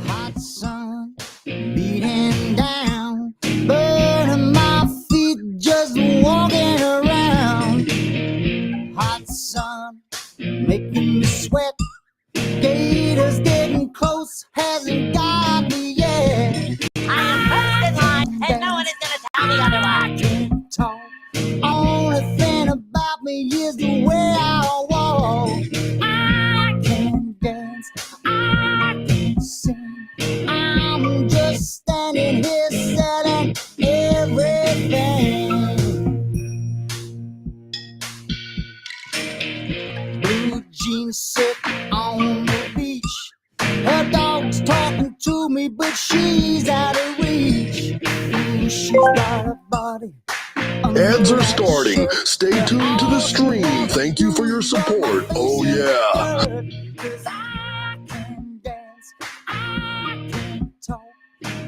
Hot sun beating down, burning my feet just walking around. Hot sun making me sweat. Gators getting close, hasn't got me yet. I am first in line, and no one is gonna tell me otherwise. Can't talk. Only thing about me is the way I walk. I can't dance, I can't sing. I'm just standing here selling everything. Blue jeans sit on the beach. Her dog's talking to me, but she's out of reach. Ooh, she's got a body. Ads are starting. Stay tuned to the stream. Thank you for your support. Oh, yeah. 'Cause I can dance, I can talk.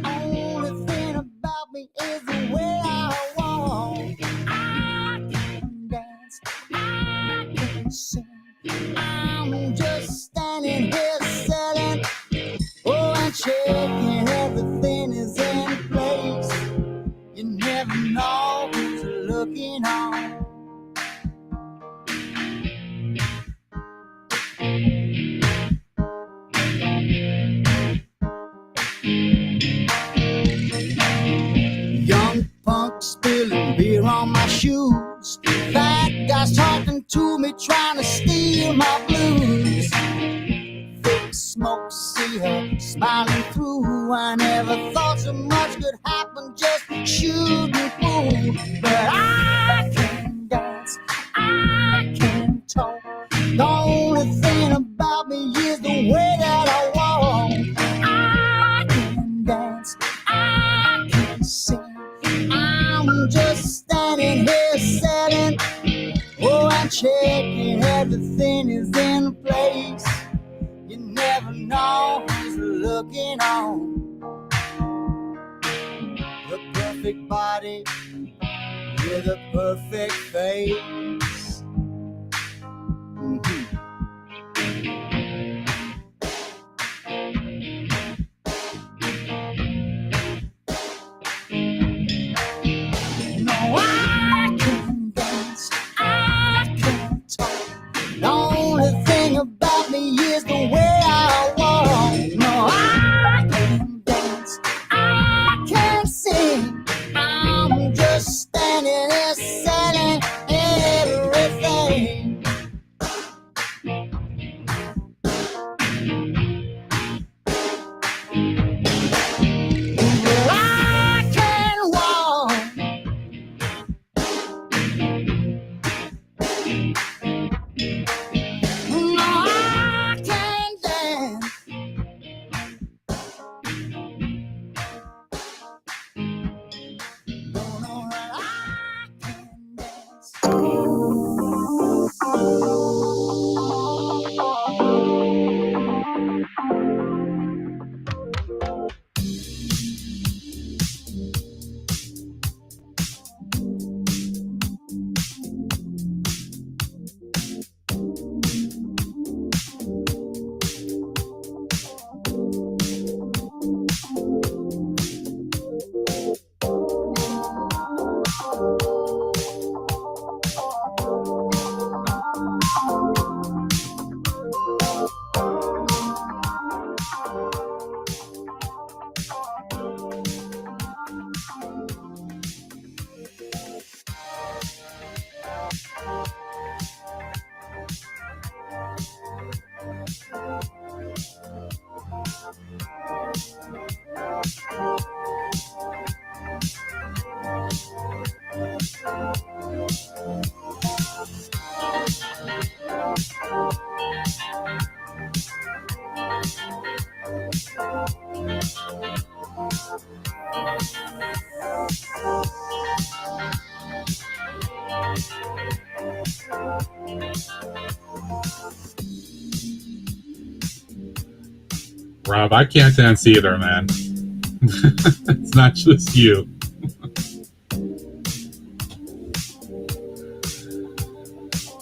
Only thing about me is the way I walk. I can dance, I can sing. I'm just standing here selling. Oh, and checking everything is in place. You never know who's looking on. Young punk spilling beer on my shoes. Fat guys talking to me, trying to steal my blues. Thick smoke, see her smiling through. I never thought so much could happen, just shooting through. But I can dance, I can talk. The only thing about me is the way that I walk. I can dance, I can sing. I'm just standing here selling. Oh, I'm checking everything is in place. You never know who's looking on. The perfect body with a perfect face. No, I can dance, I can talk. The only thing about me is the way I walk. No, I can dance, I can sing. I'm just standing there selling everything. Rob, I can't dance either, man. It's not just you.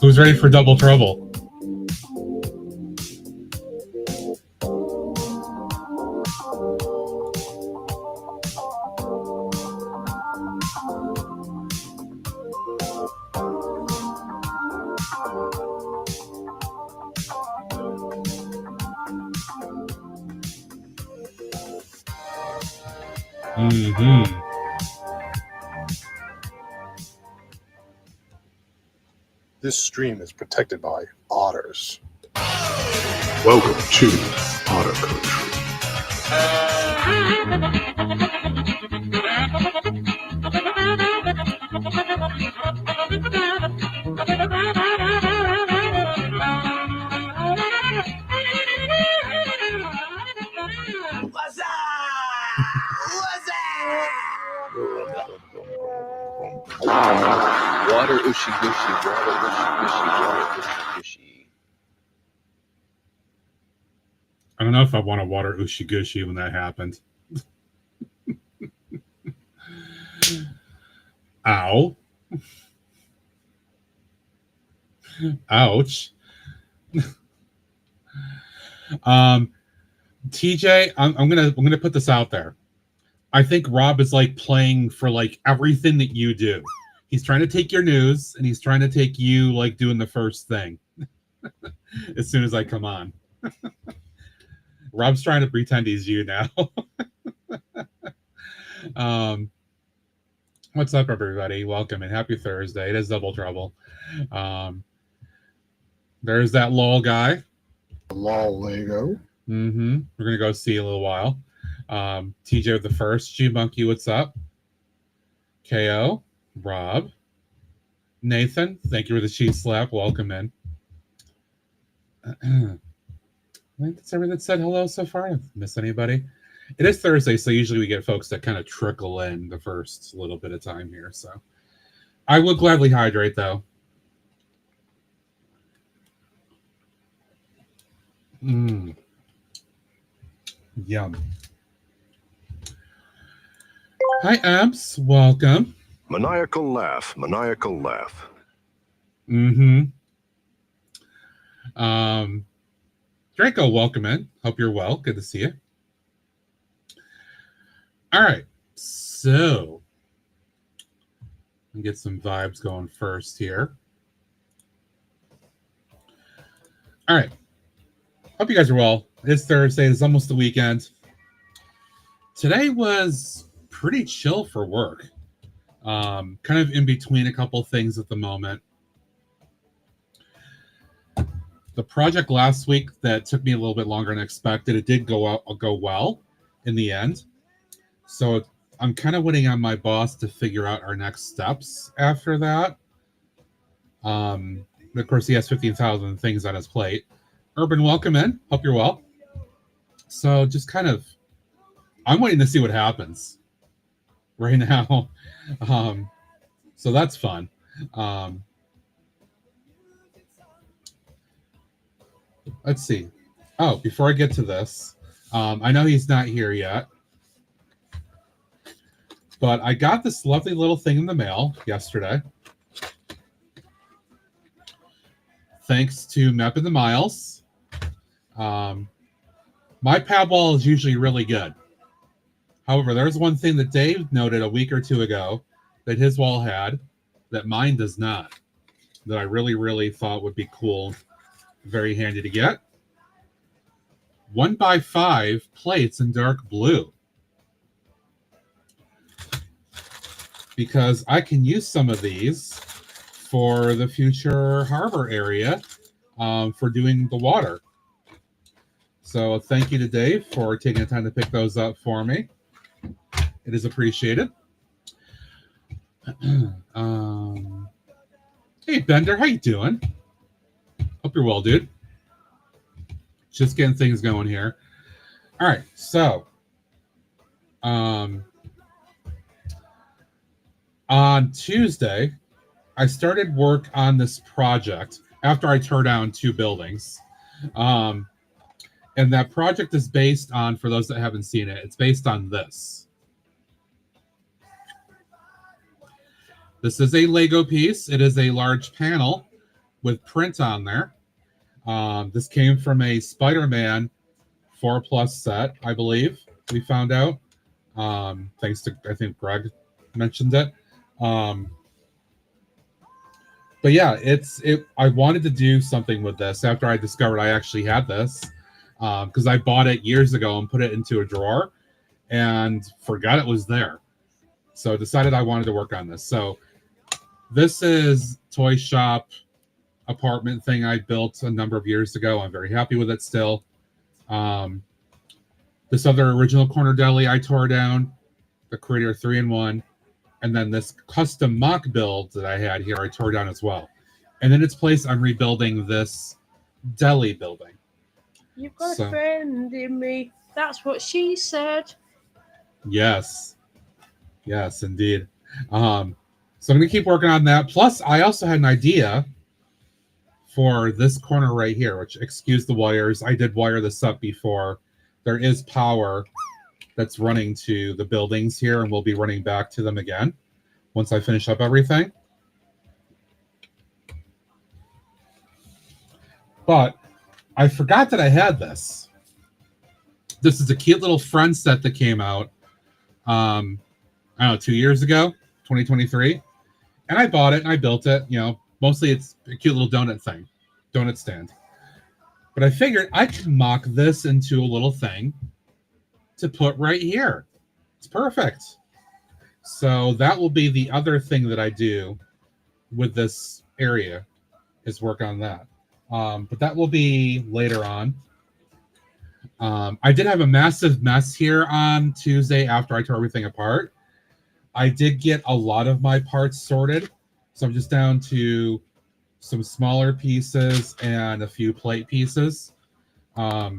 Who's ready for double trouble? Mm-hmm. This stream is protected by otters. Welcome to Otter Country. What's up? What's Water ushy gushy, water ushy gushy, water ushy gushy. I don't know if I want to water Ushi Gushi when that happened. Ow. Ouch. TJ, I'm gonna put this out there. I think Rob is like playing for like everything that you do. He's trying to take your news and he's trying to take you like doing the first thing as soon as I come on. Rob's trying to pretend he's you now. What's up, everybody? Welcome and happy Thursday. It is Double Trouble. There's that LOL guy. LOL Lego. Mm-hmm. We're gonna go see a little while. TJ with the first. G Monkey, what's up? KO, Rob, Nathan, thank you for the cheese slap. Welcome in. I think that's everyone that said hello so far. Miss anybody? It is Thursday, so usually we get folks that kind of trickle in the first little bit of time here. So I would gladly hydrate, though. Yum. Hi, Abs. Welcome. Maniacal laugh, maniacal laugh. Draco, welcome in. Hope you're well. Good to see you. All right. So, let me get some vibes going first here. All right. Hope you guys are well. It's Thursday. It's almost the weekend. Today was pretty chill for work. Kind of in between a couple things at the moment. The project last week that took me a little bit longer than expected, it did go well in the end. So I'm kind of waiting on my boss to figure out our next steps after that. Of course, he has 15,000 things on his plate. Urban, welcome in. Hope you're well. So just kind of, I'm waiting to see what happens right now. So that's fun. Let's see. Oh, before I get to this, I know he's not here yet, but I got this lovely little thing in the mail yesterday. Thanks to Map in the Miles. My pad wall is usually really good. However, there's one thing that Dave noted a week or two ago that his wall had that mine does not, that I really, really thought would be cool. Very handy to get. 1x5 plates in dark blue. Because I can use some of these for the future harbor area for doing the water. So thank you to Dave for taking the time to pick those up for me. It is appreciated. Hey, Bender, how you doing? Hope you're well, dude. Just getting things going here. All right, so on Tuesday, I started work on this project after I tore down 2 buildings. And that project is based on, for those that haven't seen it, it's based on this. This is a Lego piece. It is a large panel with print on there. This came from a Spider-Man 4+ set, I believe. We found out, thanks to, I think Greg mentioned it. But yeah, I wanted to do something with this after I discovered I actually had this, because I bought it years ago and put it into a drawer and forgot it was there. So I decided I wanted to work on this. So this is toy shop apartment thing I built a number of years ago. I'm very happy with it still. This other original corner deli I tore down, the Creator 3-in-1. And then this custom MOC build that I had here, I tore down as well. And in its place, I'm rebuilding this deli building. You've got a friend in me. That's what she said. Yes. Yes, indeed. So I'm going to keep working on that. Plus, I also had an idea for this corner right here, which, excuse the wires. I did wire this up before. There is power that's running to the buildings here, and we'll be running back to them again once I finish up everything. But I forgot that I had this. This is a cute little friend set that came out, I don't know, 2 years ago, 2023. And I bought it and I built it. You know, mostly it's a cute little donut thing, donut stand. But I figured I could mock this into a little thing to put right here. It's perfect. So that will be the other thing that I do with this area, is work on that. But that will be later on. I did have a massive mess here on Tuesday after I tore everything apart. I did get a lot of my parts sorted. So I'm just down to some smaller pieces and a few plate pieces. But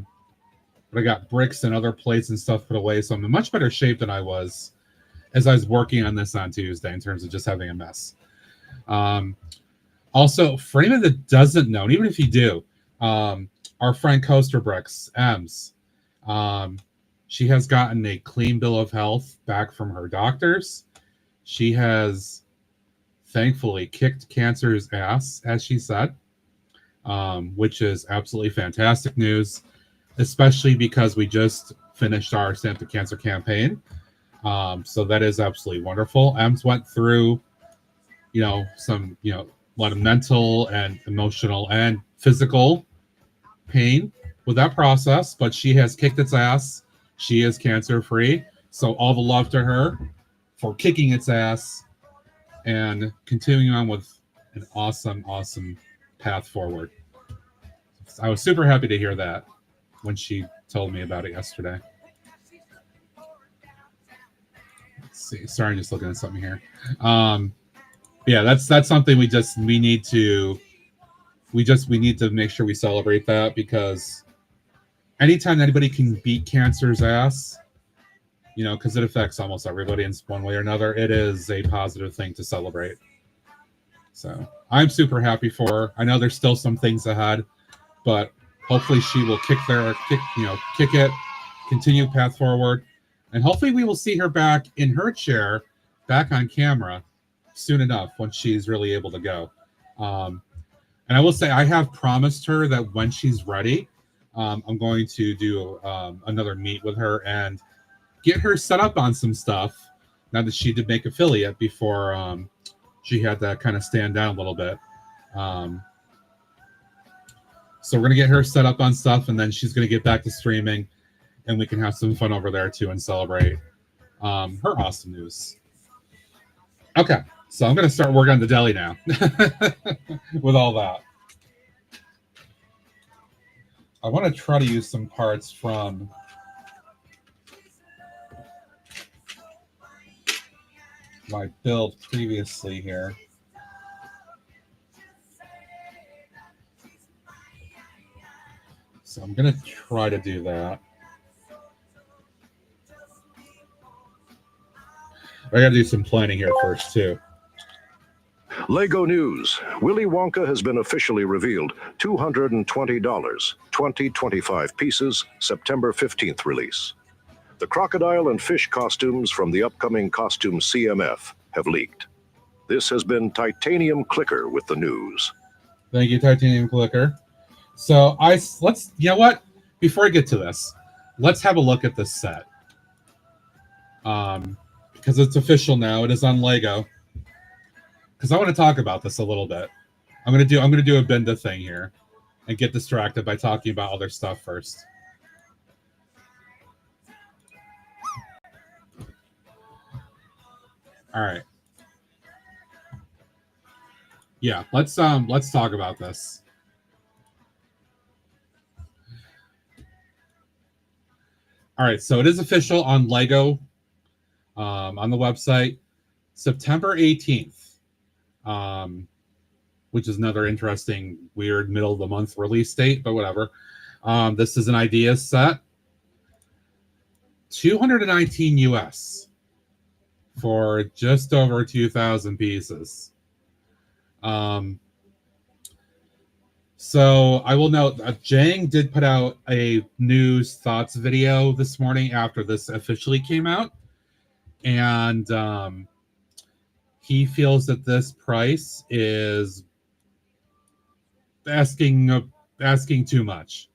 I got bricks and other plates and stuff put away, so I'm in much better shape than I was as I was working on this on Tuesday in terms of just having a mess. Also, for anyone that doesn't know, and even if you do, our friend Coaster Bricks, Ems, she has gotten a clean bill of health back from her doctors. She has thankfully kicked cancer's ass, as she said, which is absolutely fantastic news, especially because we just finished our Stand to Cancer campaign. So that is absolutely wonderful. Ems went through, some, a lot of mental and emotional and physical pain with that process, but she has kicked its ass. She is cancer free. So all the love to her for kicking its ass and continuing on with an awesome, awesome path forward. I was super happy to hear that when she told me about it yesterday. Let's see. Sorry, I'm just looking at something here. Yeah, that's something we need to make sure we celebrate that, because anytime anybody can beat cancer's ass, because it affects almost everybody in one way or another, it is a positive thing to celebrate. So I'm super happy for her. I know there's still some things ahead, but hopefully she will kick it, continue path forward, and hopefully we will see her back in her chair, back on camera soon enough when she's really able to go. And I will say I have promised her that when she's ready, I'm going to do another meet with her and get her set up on some stuff. Now that she did make affiliate before, she had to kind of stand down a little bit. So we're going to get her set up on stuff, and then she's going to get back to streaming, and we can have some fun over there too and celebrate her awesome news. Okay, so I'm going to start working on the deli now with all that. I want to try to use some parts from my build previously here. So I'm going to try to do that. I got to do some planning here first, too. Lego News. Willy Wonka has been officially revealed. $220. 25 pieces. September 15th release. The crocodile and fish costumes from the upcoming costume CMF have leaked. This has been Titanium Clicker with the news. Thank you, Titanium Clicker. So let's, you know what? Before I get to this, let's have a look at this set. Because it's official now. It is on Lego. Because I want to talk about this a little bit. I'm gonna do a Binda thing here and get distracted by talking about other stuff first. All right. Yeah, let's talk about this. All right, so it is official on Lego, on the website, September 18th, which is another interesting, weird middle of the month release date, but whatever. This is an idea set, $219 US for just over 2,000 pieces. So I will note Jang did put out a news thoughts video this morning after this officially came out, and he feels that this price is asking too much.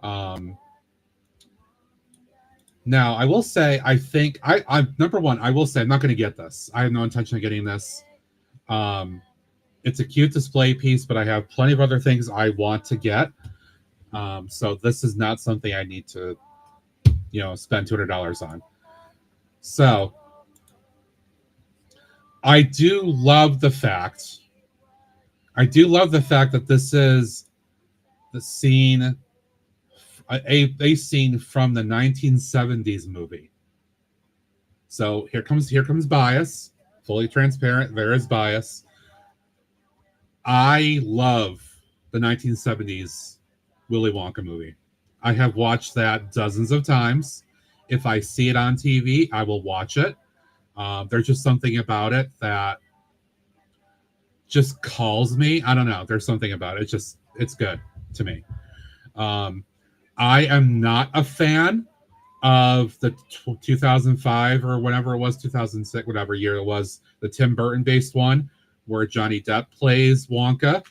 Now I will say I'm number one. I will say I'm not going to get this. I have no intention of getting this. It's a cute display piece, but I have plenty of other things I want to get. So this is not something I need to, spend $200 on. So I do love the fact that this is the scene, a scene from the 1970s movie. So here comes bias, fully transparent. There is bias. I love the 1970s Willy Wonka movie. I have watched that dozens of times. If I see it on TV, I will watch it. There's just something about it that just calls me. I don't know. There's something about it. It's good to me. I am not a fan of the 2005 or whatever it was, 2006, whatever year it was, the Tim Burton based one, where Johnny Depp plays Wonka.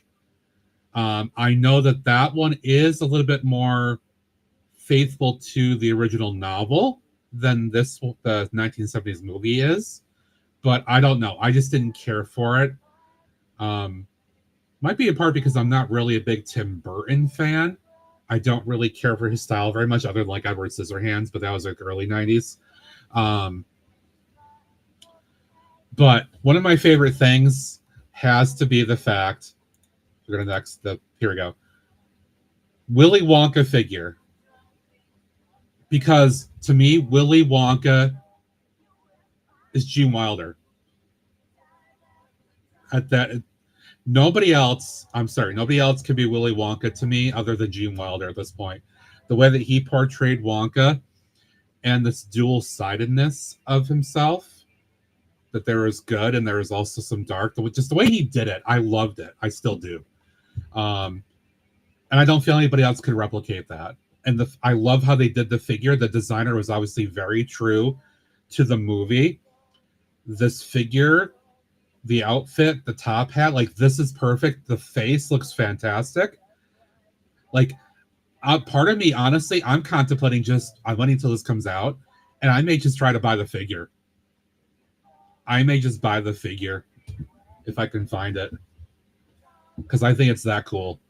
I know that one is a little bit more faithful to the original novel than the 1970s movie is, but I don't know. I just didn't care for it. Might be in part because I'm not really a big Tim Burton fan. I don't really care for his style very much, other than like Edward Scissorhands, but that was like early 90s. But one of my favorite things has to be the fact, here we go, Willy Wonka figure. Because to me, Willy Wonka is Gene Wilder. Nobody else can be Willy Wonka to me other than Gene Wilder at this point. The way that he portrayed Wonka and this dual-sidedness of himself, that there is good and there is also some dark. Just the way he did it, I loved it. I still do. And I don't feel anybody else could replicate that. And I love how they did the figure. The designer was obviously very true to the movie. This figure, the outfit, the top hat, like this is perfect. The face looks fantastic. Like part of me, honestly, I'm contemplating I'm waiting until this comes out and I may just try to buy the figure. I may just buy the figure if I can find it, because I think it's that cool.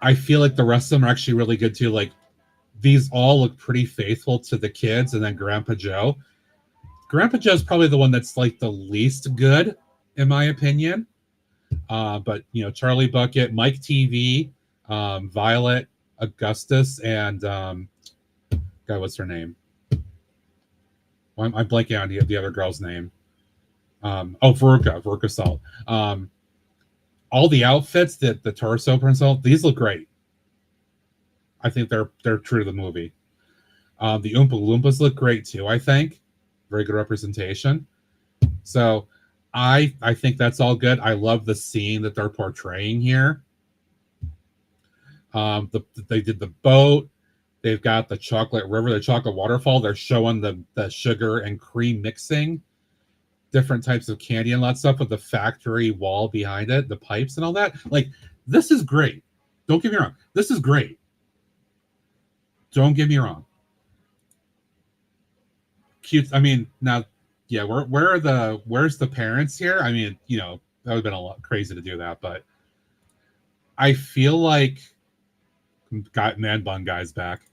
I feel like the rest of them are actually really good too. Like these all look pretty faithful to the kids, and then Grandpa Joe. Grandpa Joe's probably the one that's like the least good, in my opinion. But Charlie Bucket, Mike TV, Violet, Augustus, and what's her name? I'm blanking on the other girl's name. Veruca Salt. All the outfits, the torso pencil, these look great. I think they're true to the movie. The Oompa Loompas look great too, I think. Very good representation. So I think that's all good. I love the scene that they're portraying here. They did the boat. They've got the chocolate river, the chocolate waterfall. They're showing the sugar and cream mixing, different types of candy and all that stuff with the factory wall behind it, the pipes and all that. Like, this is great. Don't get me wrong. This is great. Don't get me wrong. Cute. I mean, now, yeah, where's the parents here? I mean, you know, that would have been a lot crazy to do that, but I feel like got Man Bun Guy's back.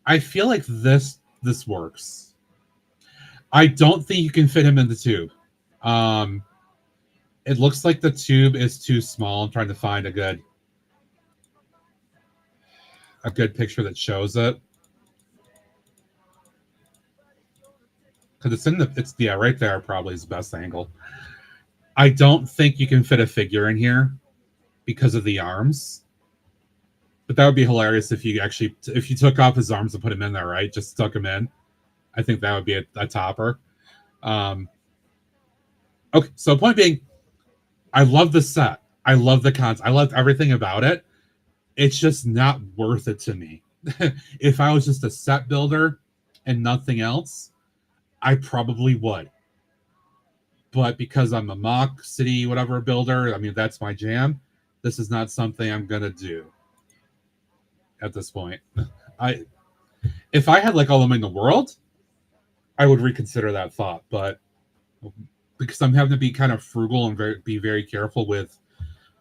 I feel like this works. I don't think you can fit him in the tube. It looks like the tube is too small. I'm trying to find a good picture that shows it. Because it's right there probably is the best angle. I don't think you can fit a figure in here because of the arms. But that would be hilarious if you took off his arms and put him in there, right? Just stuck him in. I think that would be a topper. Okay, so point being, I love the set. I love the concept. I love everything about it. It's just not worth it to me. If I was just a set builder and nothing else, I probably would. But because I'm a MOC city whatever builder, I mean, that's my jam. This is not something I'm going to do at this point. If I had like all the money in the world, I would reconsider that thought. But because I'm having to be kind of frugal and be very careful with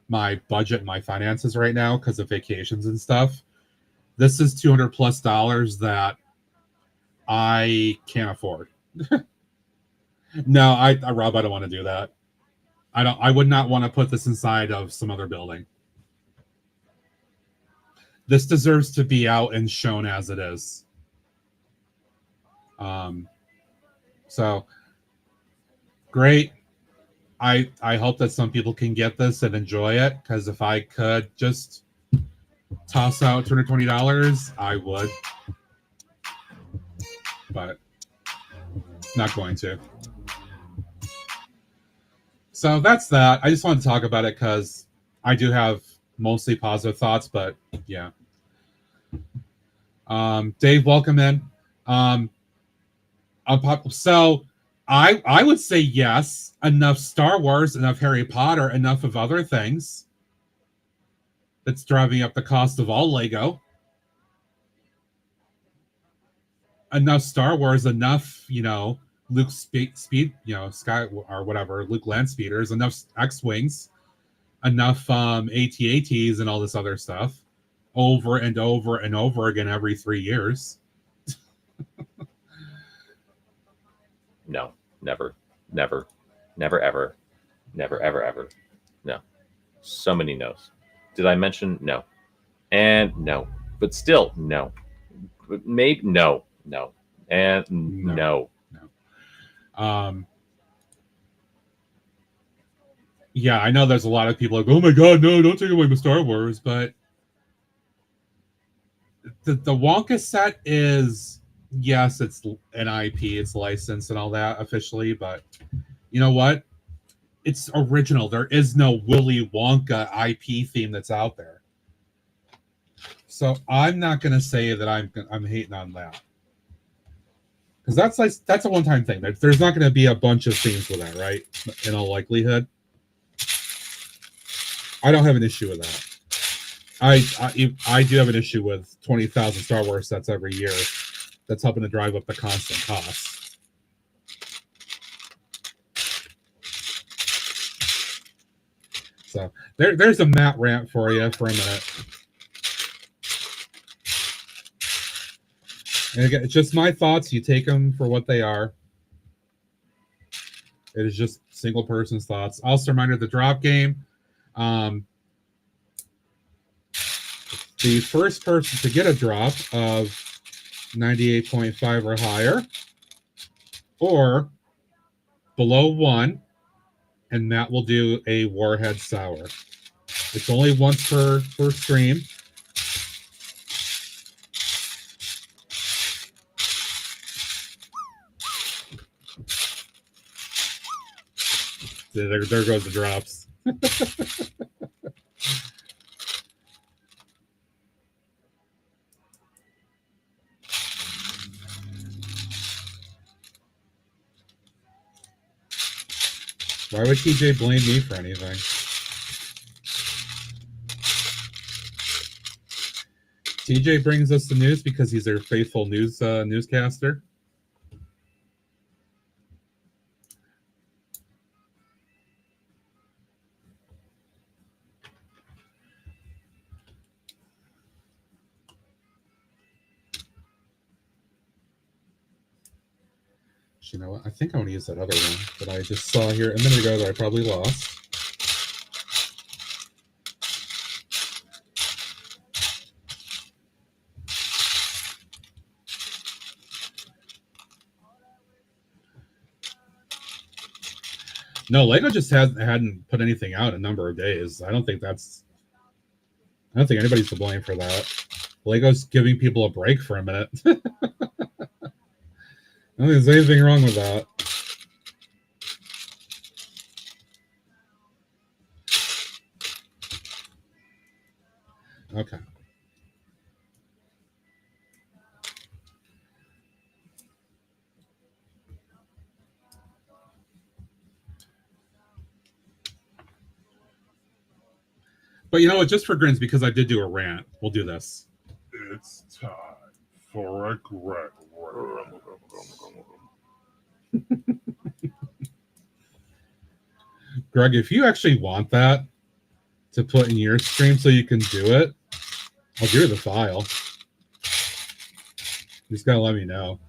my budget and my finances right now because of vacations and stuff, this is $200+ that I can't afford. No, Rob, I don't want to do that. I would not want to put this inside of some other building. This deserves to be out and shown as it is. So great. I hope that some people can get this and enjoy it, because if I could just toss out $220, I would. But not going to. So that's that. I just wanted to talk about it because I do have mostly positive thoughts, but yeah. Dave, welcome in. So I would say yes. Enough Star Wars, enough Harry Potter, enough of other things. That's driving up the cost of all Lego. Enough Star Wars, enough, Luke speed, Sky or whatever, Luke land speeders, enough X-Wings, enough AT-ATs and all this other stuff over and over and over again every 3 years. No, never, ever. Never, ever. No. So many no's. Did I mention no? And no. But still, no. But maybe no. And no. Yeah, I know there's a lot of people like, oh my god, no, don't take away my Star Wars, but the Wonka set is, yes, it's an IP, it's licensed and all that officially, but you know what? It's original. There is no Willy Wonka IP theme that's out there. So I'm not going to say that I'm hating on that. Because that's a one-time thing. There's not going to be a bunch of themes with that, right? In all likelihood. I don't have an issue with that. I do have an issue with 20,000 Star Wars sets every year. That's helping to drive up the constant costs. So there's a Matt rant for you for a minute. And again, it's just my thoughts. You take them for what they are. It is just single person's thoughts. Also, reminder, the drop game. The first person to get a drop of 98.5 or higher, or below 1, and Matt will do a Warhead Sour. It's only once per stream. There goes the drops. Why would TJ blame me for anything? TJ brings us the news because he's our faithful newscaster. You know what? I think I want to use that other one that I just saw here a minute ago that I probably lost. No, Lego just hadn't put anything out in a number of days. I don't think anybody's to blame for that. Lego's giving people a break for a minute. I don't think there's anything wrong with that. Okay. But you know what? Just for grins, because I did do a rant, we'll do this. It's time for a grab. Greg, if you actually want that to put in your stream so you can do it, I'll give you the file. You just gotta let me know.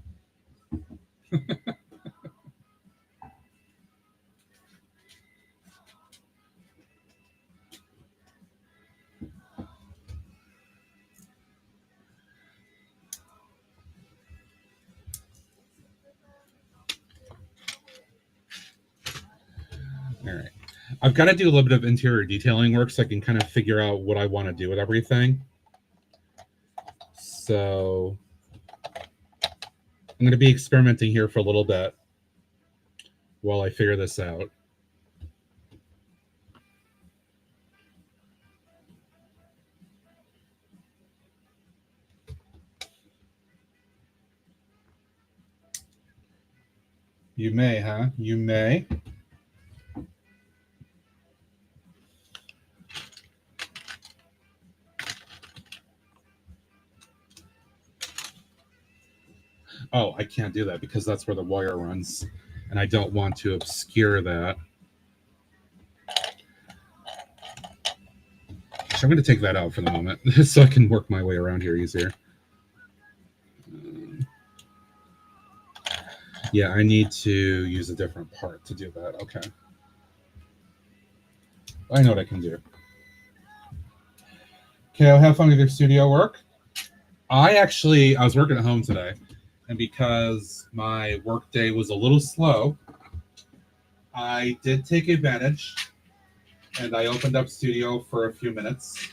All right. I've got to do a little bit of interior detailing work so I can kind of figure out what I want to do with everything. So I'm going to be experimenting here for a little bit while I figure this out. You may, huh? You may. Oh, I can't do that because that's where the wire runs, and I don't want to obscure that. So I'm going to take that out for the moment so I can work my way around here easier. Yeah, I need to use a different part to do that. Okay. I know what I can do. Okay, I'll have fun with your studio work. I was working at home today, and because my work day was a little slow, I did take advantage, and I opened up Studio for a few minutes.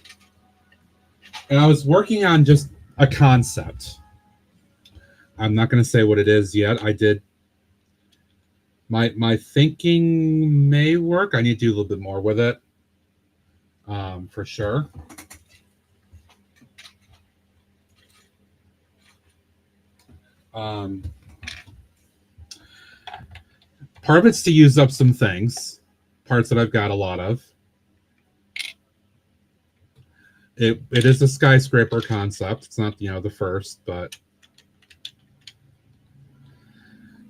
And I was working on just a concept. I'm not going to say what it is yet. I did. My thinking may work. I need to do a little bit more with it, for sure. Part of it's to use up some things, parts that I've got a lot of. It is a skyscraper concept. It's not, the first, but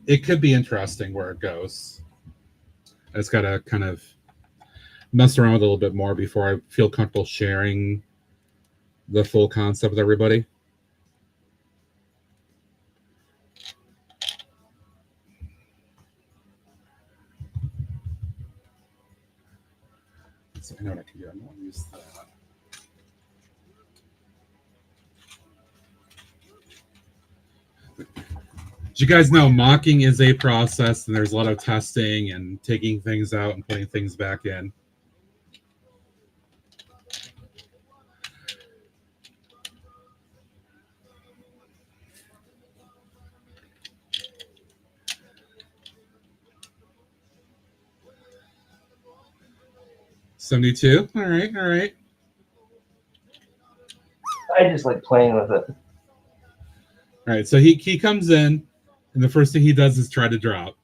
it could be interesting where it goes. I just got to kind of mess around with it a little bit more before I feel comfortable sharing the full concept with everybody. So I know what I can do. I don't want to use that. Did you guys know mocking is a process, and there's a lot of testing and taking things out and putting things back in? 72. All right, all right. I just like playing with it. All right, so he comes in, and the first thing he does is try to drop.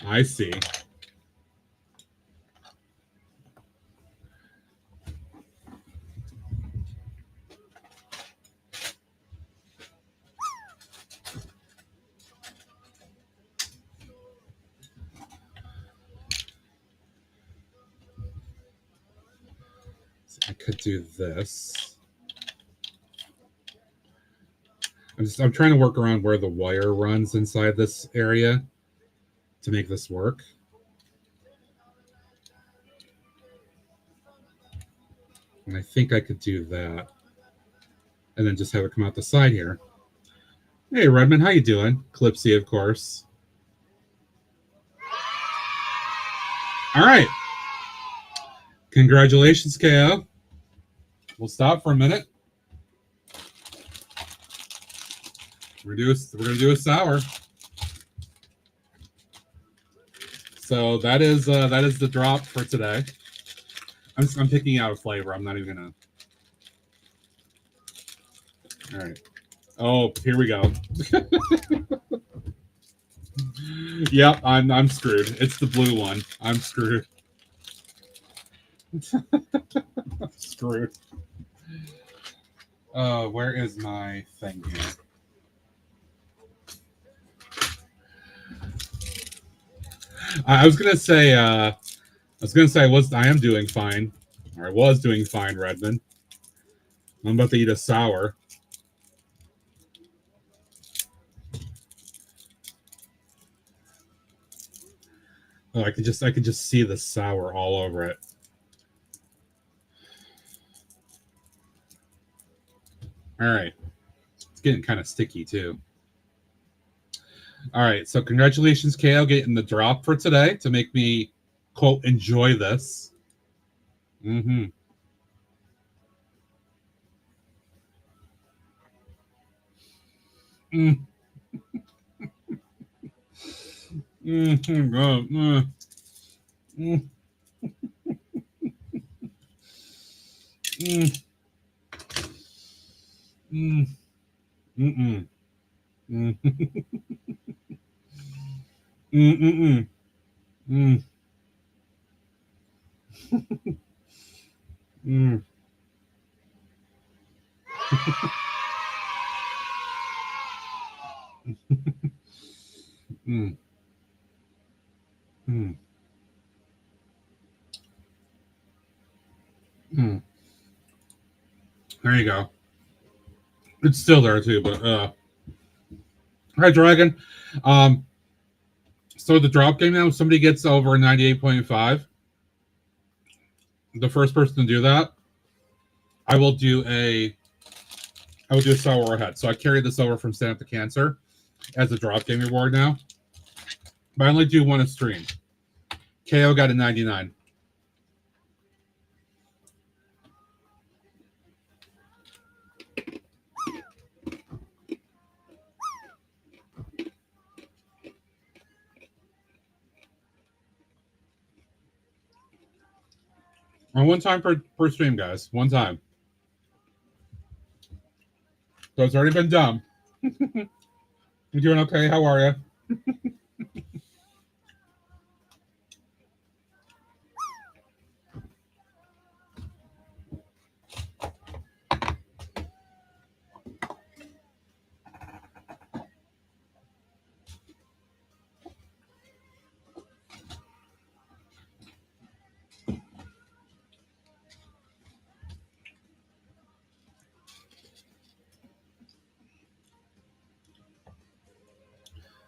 I see. I could do this. I'm trying to work around where the wire runs inside this area to make this work. And I think I could do that. And then just have it come out the side here. Hey, Redmond, how you doing? Clipsy, of course. All right. Congratulations, KO. We'll stop for a minute. We're gonna do a sour. So that is the drop for today. I'm picking out a flavor. I'm not even gonna. All right. Oh, here we go. Yep, I'm screwed. It's the blue one. I'm screwed. I'm screwed. Where is my thing here? I was gonna say I am doing fine, or I was doing fine, Redmond. I'm about to eat a sour. Oh, I could just see the sour all over it. All right, it's getting kind of sticky too. All right, so congratulations, KO, getting the drop for today to make me, quote, enjoy this. Mm-hmm. Mm. Mm-hmm. Mm. Mm. Mm. Mm. Mm-mm. Mm. Mm-mm. Mm. Mm. Mm. Mm. Mm. There you go. It's still there too, but hi Dragon. So the drop game now, if somebody gets over 98.5, the first person to do that, I will do a sour head. So I carry this over from Stand Up to Cancer as a drop game reward now. But I only do one a stream. KO got a 99. And one time per stream, guys. One time. So it's already been done. You doing okay? How are you?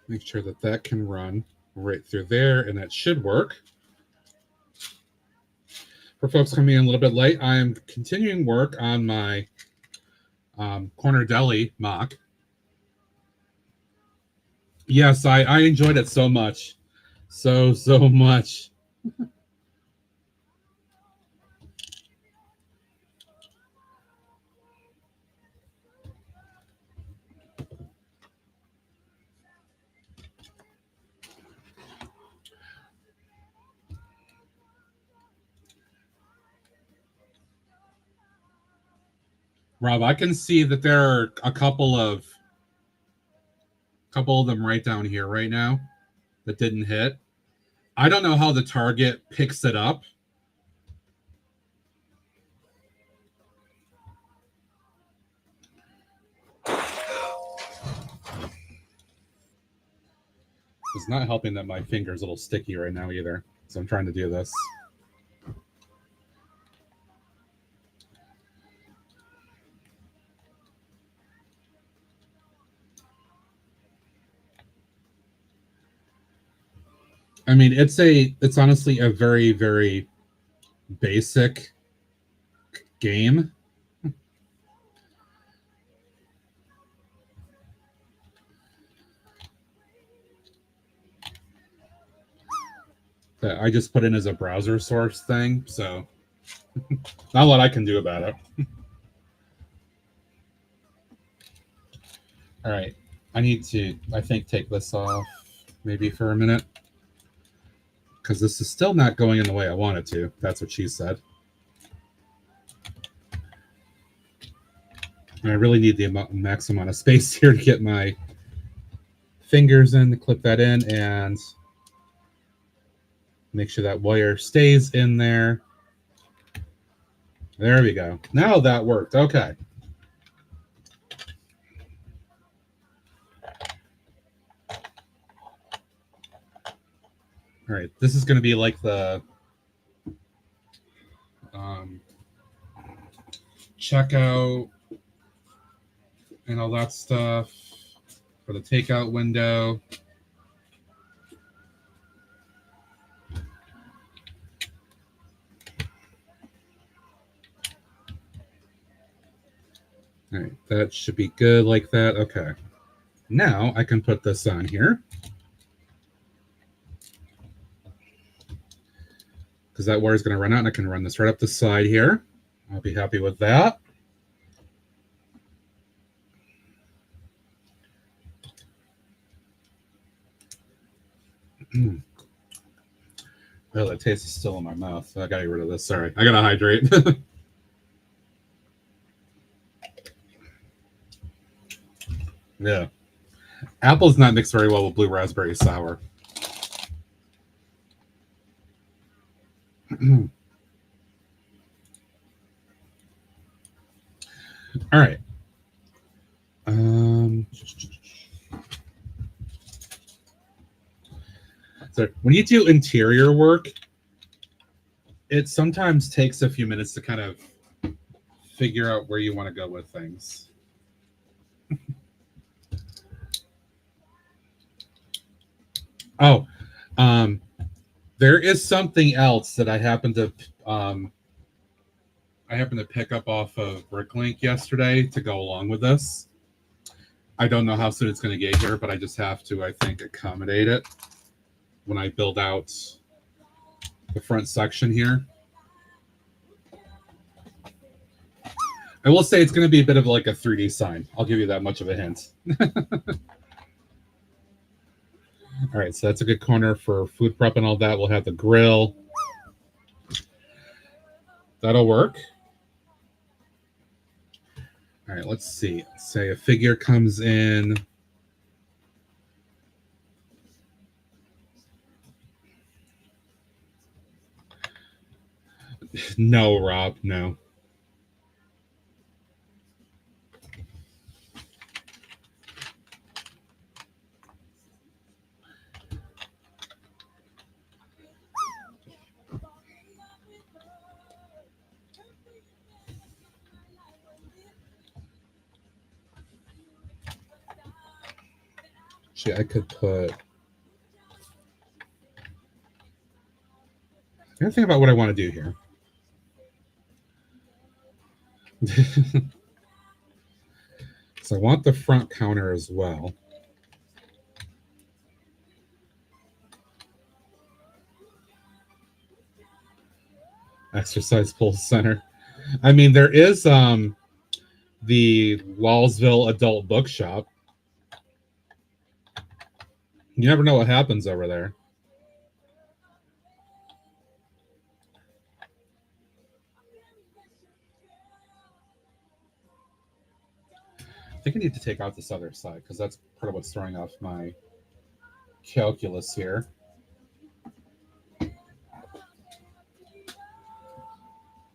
Make sure that can run right through there, and that should work. For folks coming in a little bit late, I am continuing work on my Corner Deli MOC. Yes, I enjoyed it so much. So much. Rob, I can see that there are a couple of them right down here right now that didn't hit. I don't know how the target picks it up. It's not helping that my finger's a little sticky right now either. So I'm trying to do this. I mean, it's honestly a very, very basic game. That I just put in as a browser source thing, so not a lot I can do about it. All right, I need to, I think, take this off maybe for a minute because this is still not going in the way I want it to. That's what she said. And I really need the max amount of space here to get my fingers in to clip that in and make sure that wire stays in there. There we go. Now that worked. Okay. All right. This is going to be like the checkout and all that stuff for the takeout window. All right, that should be good like that. Okay. Now I can put this on here. Because that wire is going to run out and I can run this right up the side here. I'll be happy with that. Well, the taste is still in my mouth. So I got to get rid of this. Sorry. I got to hydrate. Yeah. Apple's not mixed very well with blue raspberry sour. All right. So when you do interior work, it sometimes takes a few minutes to kind of figure out where you want to go with things. Oh, there is something else that I happened to pick up off of Bricklink yesterday to go along with this. I don't know how soon it's going to get here, but I just have to, I think, accommodate it when I build out the front section here. I will say it's going to be a bit of like a 3D sign. I'll give you that much of a hint. All right, so that's a good corner for food prep and all that. We'll have the grill. That'll work. All right, let's see. Say a figure comes in. No, Rob, no. Actually, I could put... I gotta think about what I want to do here. So I want the front counter as well. Exercise Pulse Center. I mean, there is the Wallsville Adult Bookshop. You never know what happens over there. think I need to take out this other side because that's part of what's throwing off my calculus here.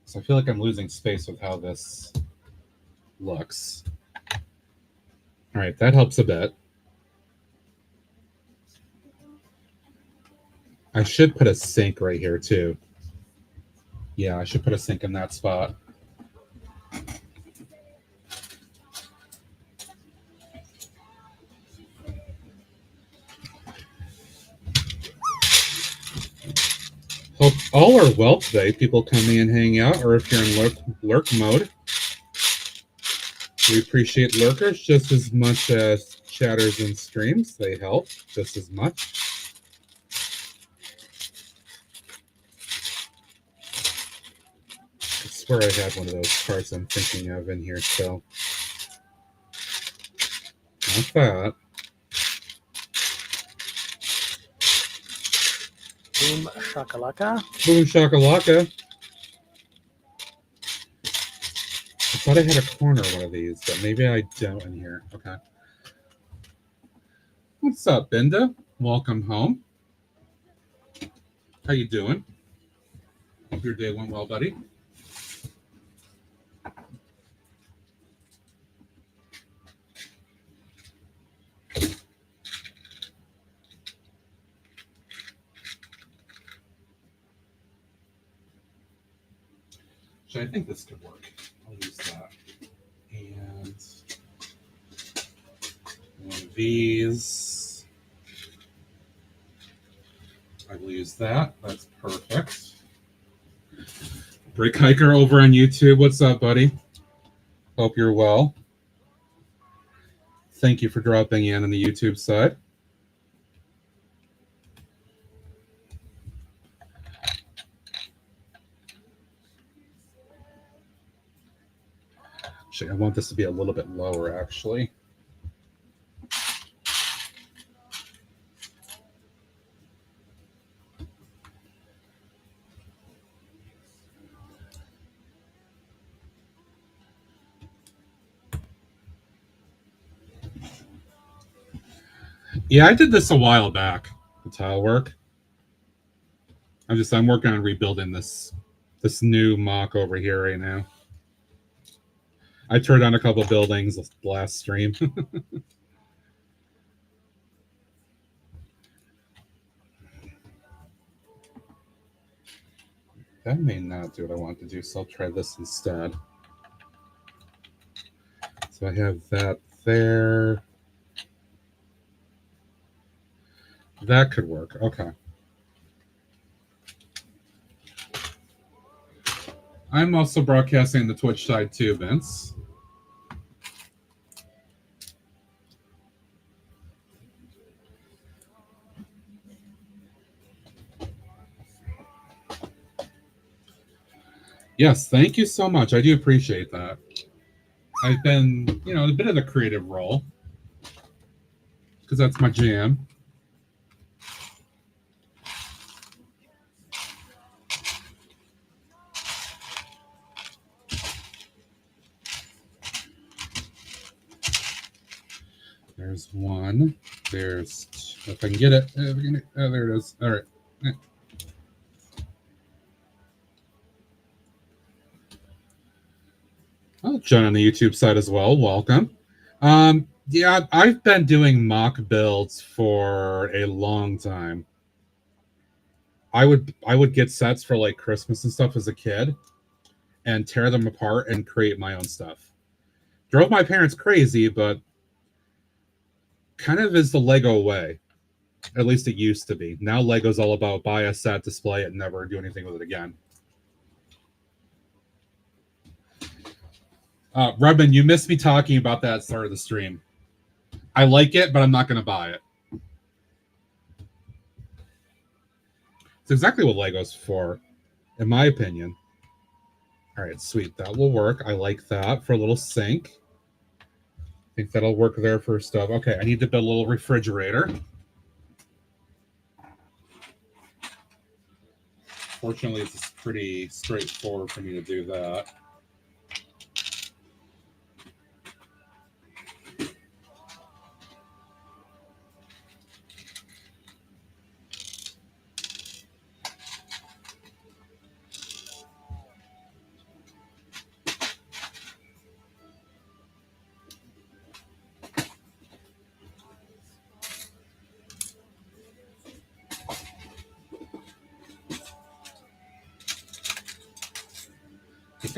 So I feel like I'm losing space with how this looks. All right, that helps a bit. I should put a sink right here too. Yeah, I should put a sink in that spot. Hope all are well today. People coming and hanging out, or if you're in lurk mode. We appreciate lurkers just as much as chatters and streams. They help just as much. I swear I had one of those cards I'm thinking of in here still. Not that. Boom shakalaka. Boom shakalaka. I thought I had a corner of one of these, but maybe I don't in here. Okay. What's up, Binda? Welcome home. How you doing? Hope your day went well, buddy. Actually, I think this could work. I'll use that. And one of these. I will use that. That's perfect. Brick Hiker over on YouTube. What's up, buddy? Hope you're well. Thank you for dropping in on the YouTube side. Actually, I want this to be a little bit lower, actually. Yeah, I did this a while back, the tile work. I'm working on rebuilding this new MOC over here right now. I tore down a couple buildings last stream. That may not do what I want to do, so I'll try this instead. So I have that there. That could work. Okay. I'm also broadcasting the Twitch side too, Vince. Yes, thank you so much. I do appreciate that. I've been, a bit of the creative role because that's my jam. There's one. There's two. If I can get it. Oh, there it is. All right. Oh, John on the YouTube side as well. Welcome. Yeah, I've been doing mock builds for a long time. I would get sets for like Christmas and stuff as a kid and tear them apart and create my own stuff. Drove my parents crazy, but kind of is the Lego way. At least it used to be. Now Lego's all about buy a set, display it, and never do anything with it again. Redmond, you missed me talking about that at the start of the stream. I like it, but I'm not going to buy it. It's exactly what Lego's for, in my opinion. All right, sweet. That will work. I like that for a little sink. I think that'll work there for stuff. Okay, I need to build a little refrigerator. Fortunately, it's pretty straightforward for me to do that.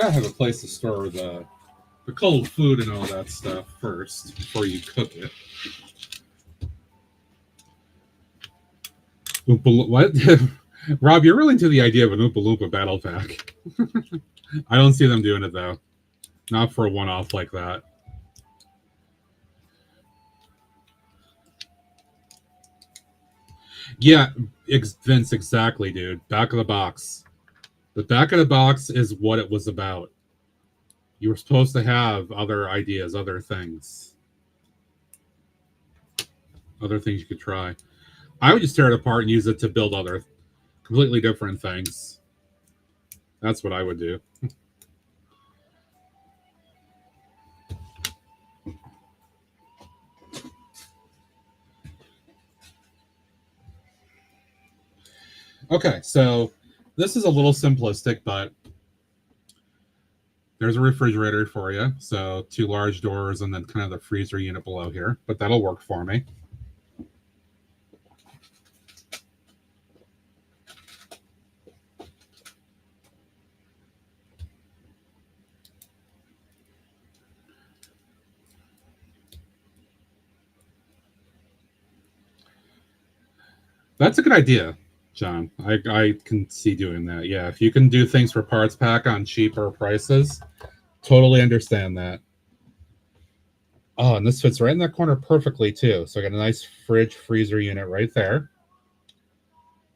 gotta have a place to store the cold food and all that stuff first before you cook it. What? Rob, you're really into the idea of an Oompa Loompa battle pack. I don't see them doing it, though. Not for a one-off like that. Yeah, Vince, exactly, dude. Back of the box. The back of the box is what it was about. You were supposed to have other ideas, other things you could try. I would just tear it apart and use it to build other completely different things. That's what I would do. Okay, so this is a little simplistic, but there's a refrigerator for you. So 2 large doors and then kind of the freezer unit below here, but that'll work for me. That's a good idea, John. I can see doing that. Yeah, if you can do things for parts pack on cheaper prices, totally understand that. Oh, and this fits right in that corner perfectly, too. So I got a nice fridge freezer unit right there.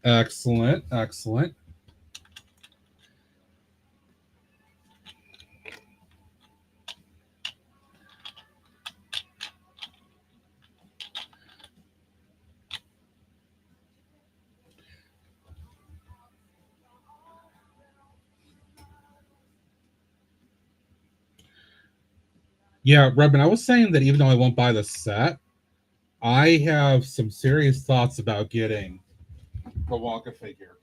Excellent, excellent. Yeah, Robin, I was saying that even though I won't buy the set, I have some serious thoughts about getting the Wonka figure.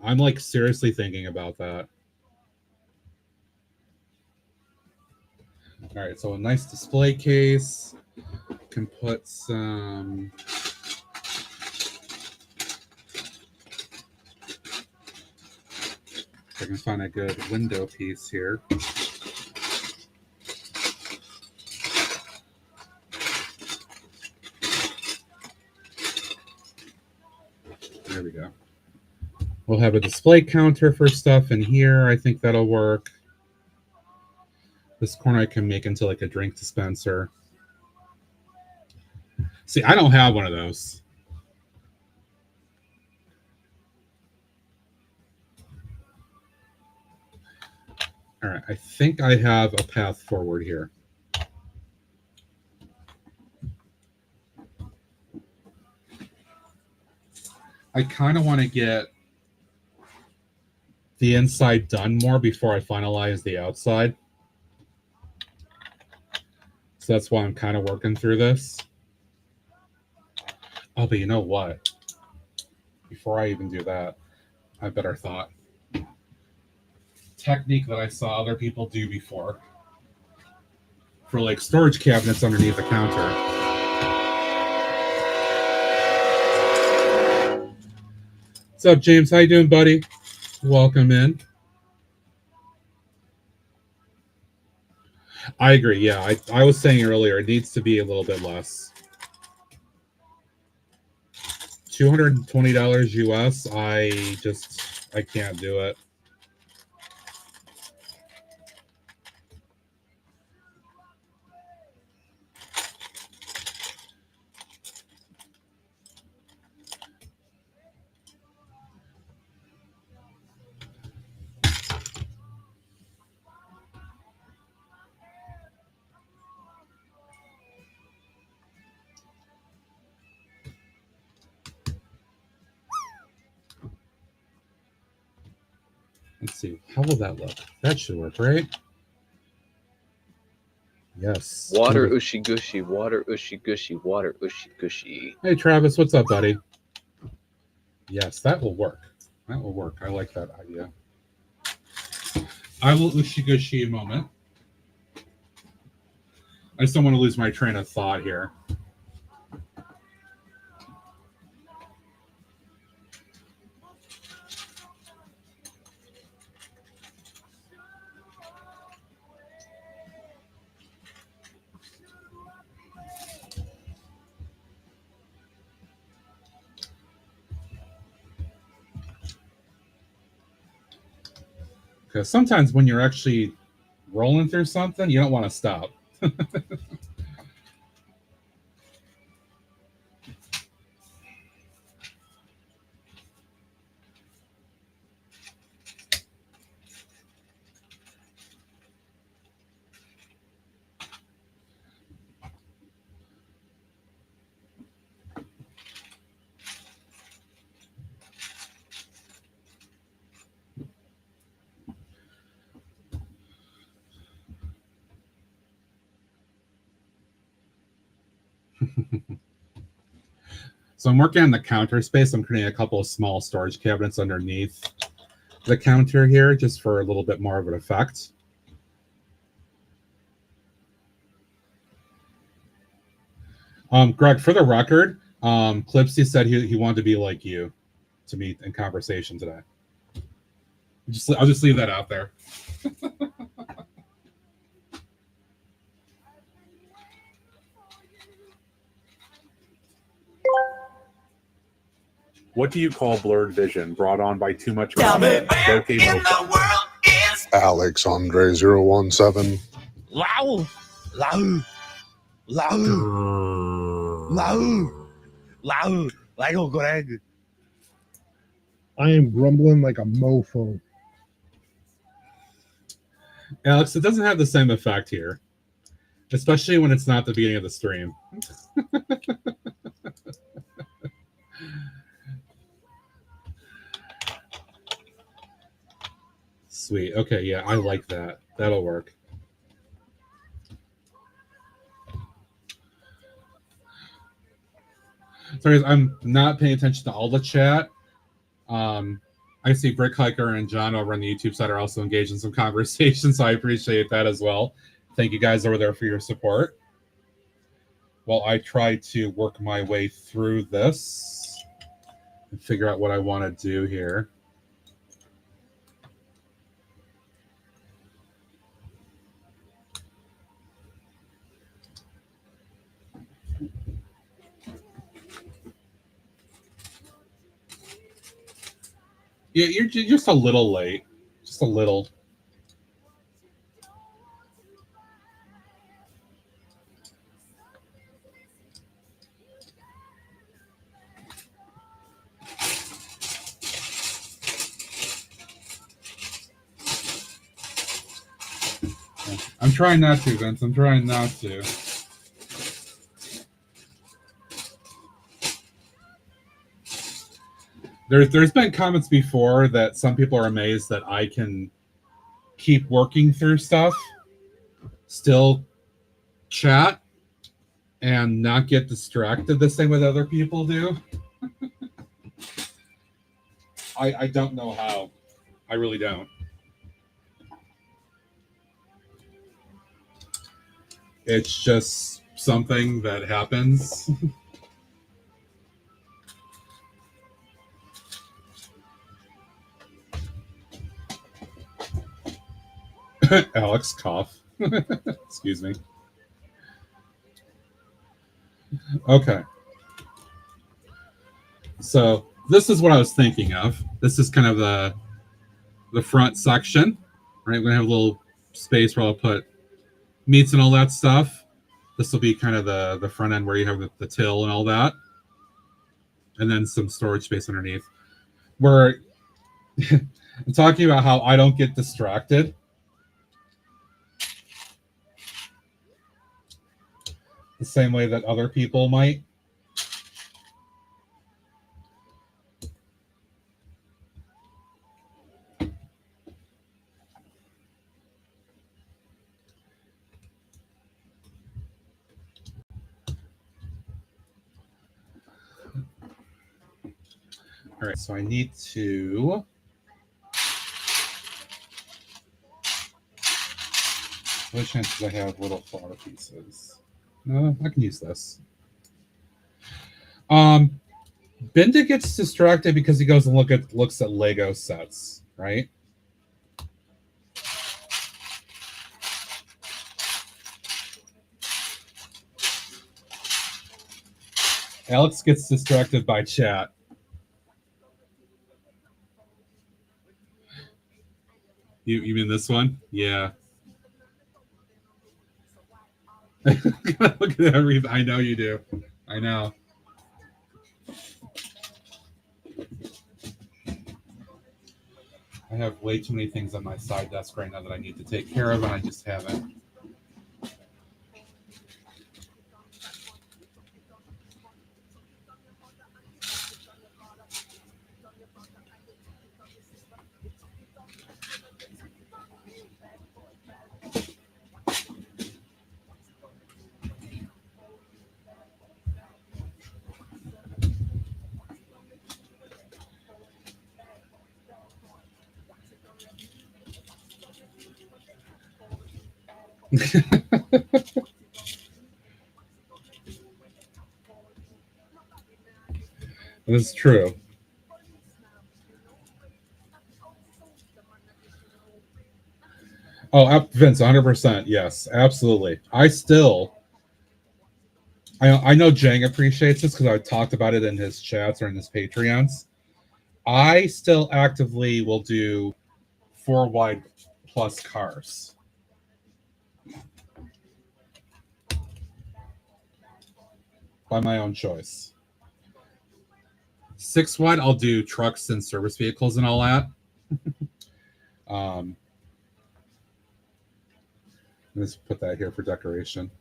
I'm like seriously thinking about that. All right, so a nice display case. Can put some. If I can find a good window piece here. There we go. We'll have a display counter for stuff in here. I think that'll work. This corner I can make into like a drink dispenser. See, I don't have one of those. All right, I think I have a path forward here. I kind of want to get the inside done more before I finalize the outside. So that's why I'm kind of working through this. Oh, but you know what? Before I even do that, I have a better thought. Technique that I saw other people do before. For like storage cabinets underneath the counter. What's up, James? How you doing, buddy? Welcome in. I agree. Yeah, I was saying earlier, it needs to be a little bit less. $220 US. I can't do it. Let's see. How will that look? That should work, right? Yes. Water ushy gushy, water ushy gushy, water ushy gushy. Hey, Travis. What's up, buddy? Yes, that will work. That will work. I like that idea. I will ushi-gushi a moment. I just don't want to lose my train of thought here. Because sometimes when you're actually rolling through something, you don't want to stop. So I'm working on the counter space. I'm creating a couple of small storage cabinets underneath the counter here, just for a little bit more of an effect. Greg, for the record, Clipsy said he wanted to be like you to meet in conversation today. I'll just leave that out there. What do you call blurred vision brought on by too much Tell me where in the world is Alexandre017. Lau, Lau, Lau, Lau, Lau, Lau, Greg. I am grumbling like a mofo. Alex, it doesn't have the same effect here, especially when it's not the beginning of the stream. Sweet. Okay, yeah, I like that. That'll work. Sorry, I'm not paying attention to all the chat. I see Brick Hiker and John over on the YouTube side are also engaged in some conversation, so I appreciate that as well. Thank you guys over there for your support. While I try to work my way through this and figure out what I want to do here. Yeah, you're just a little late. Just a little. I'm trying not to, Vince. I'm trying not to. There's been comments before that some people are amazed that I can keep working through stuff, still chat, and not get distracted the same way that other people do. I don't know how. I really don't. It's just something that happens. Alex, cough. Excuse me. Okay. So this is what I was thinking of. This is kind of the front section, right? We're gonna have a little space where I'll put meats and all that stuff. This will be kind of the front end where you have the till and all that, and then some storage space underneath. Where I'm talking about how I don't get distracted. The same way that other people might. All right, so I need to what chances I have little flower pieces? No, I can use this. Binda gets distracted because he goes and looks at Lego sets, right? Alex gets distracted by chat. You mean this one? Yeah. Look at everything. I know you do. I know. I have way too many things on my side desk right now that I need to take care of, and I just haven't. That's true. Oh, Vince, 100%. Yes, absolutely. I know Jang appreciates this because I talked about it in his chats or in his Patreons. I still actively will do 4 wide plus cars. By my own choice. 6 wide, I'll do trucks and service vehicles and all that. Let's put that here for decoration.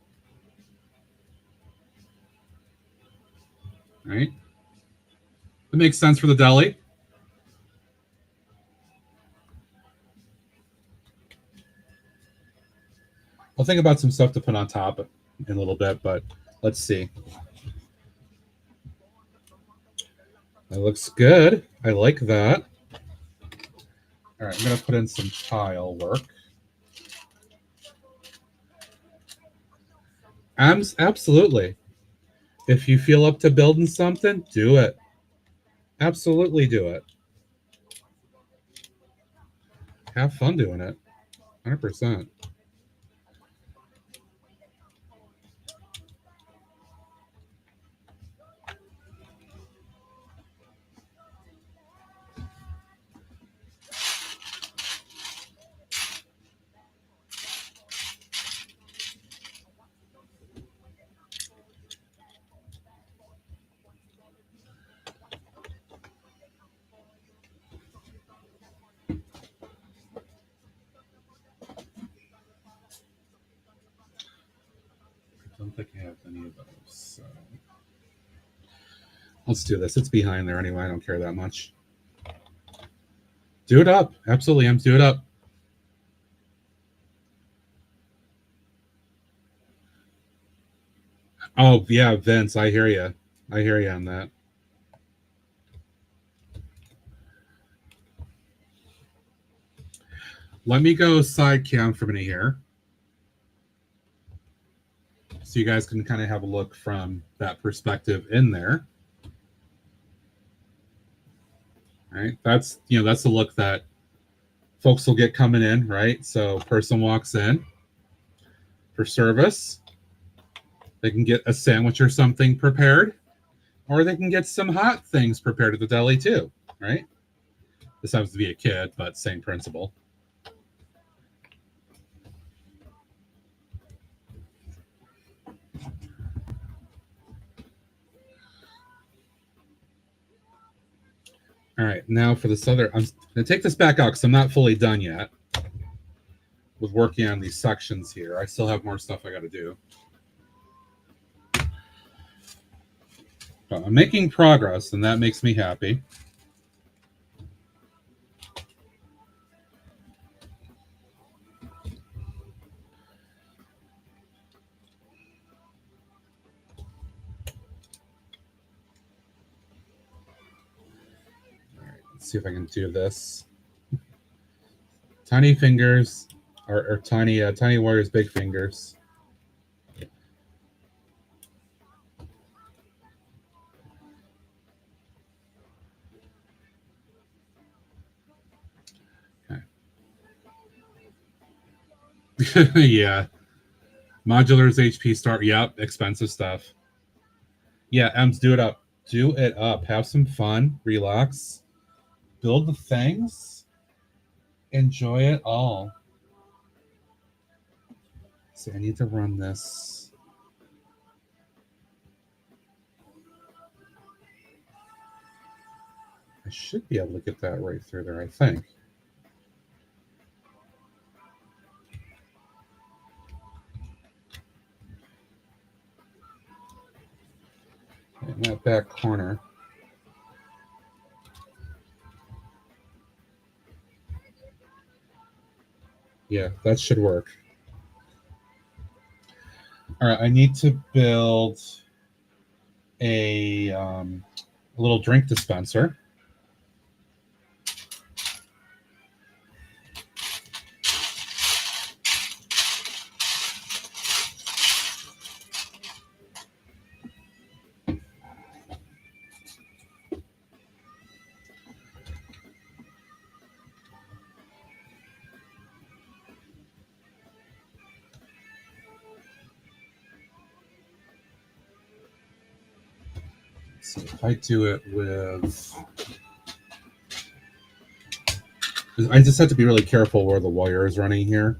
All right. That makes sense for the deli. I'll think about some stuff to put on top in a little bit, but let's see. That looks good. I like that. All right, I'm going to put in some tile work. Absolutely. If you feel up to building something, do it. Absolutely do it. Have fun doing it. 100%. I don't think I have any of those. So let's do this. It's behind there anyway. I don't care that much. Do it up. Absolutely, Ems. Do it up. Oh, yeah, Vince. I hear you. I hear you on that. Let me go side cam for a minute here, so you guys can kind of have a look from that perspective in there. All right, that's the look that folks will get coming in, right? So person walks in for service. They can get a sandwich or something prepared, or they can get some hot things prepared at the deli too, right? This happens to be a kid, but same principle. All right, now for this other, I'm going to take this back out because I'm not fully done yet with working on these sections here. I still have more stuff I got to do. But I'm making progress, and that makes me happy. See if I can do this. Tiny fingers, or tiny warriors, big fingers. Okay. Yeah. Modulars, HP start. Yep. Expensive stuff. Yeah. Ems, do it up. Do it up. Have some fun. Relax. Build the things. enjoy it all. So I need to run this. I should be able to get that right through there, I think. In that back corner. Yeah, that should work. All right, I need to build a little drink dispenser. So if I do it with, I just have to be really careful where the wire is running here.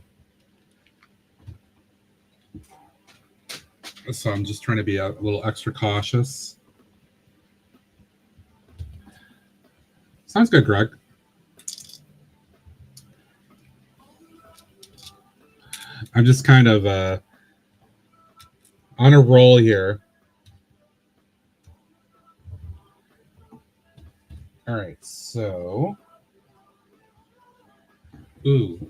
So I'm just trying to be a little extra cautious. Sounds good, Greg. I'm just kind of on a roll here. All right, so, ooh.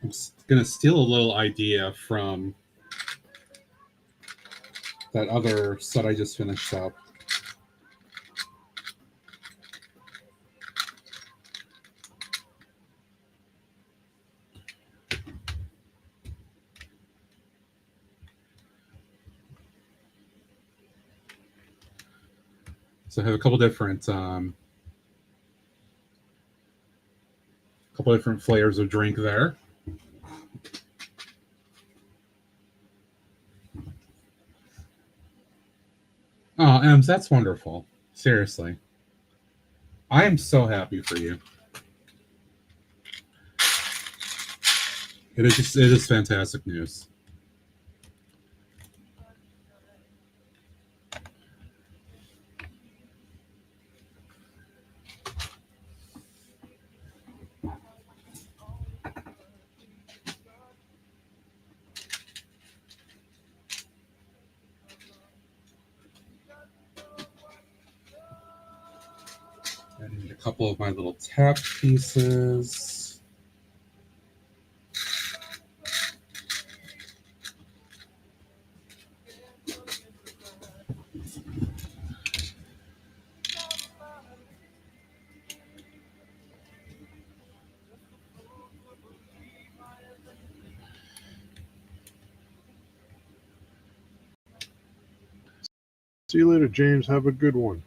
I'm going to steal a little idea from that other set I just finished up. So I have a couple different flavors of drink there. Oh, Ems, that's wonderful. Seriously. I am so happy for you. It is fantastic news. I need a couple of my little tap pieces. See you later, James. Have a good one.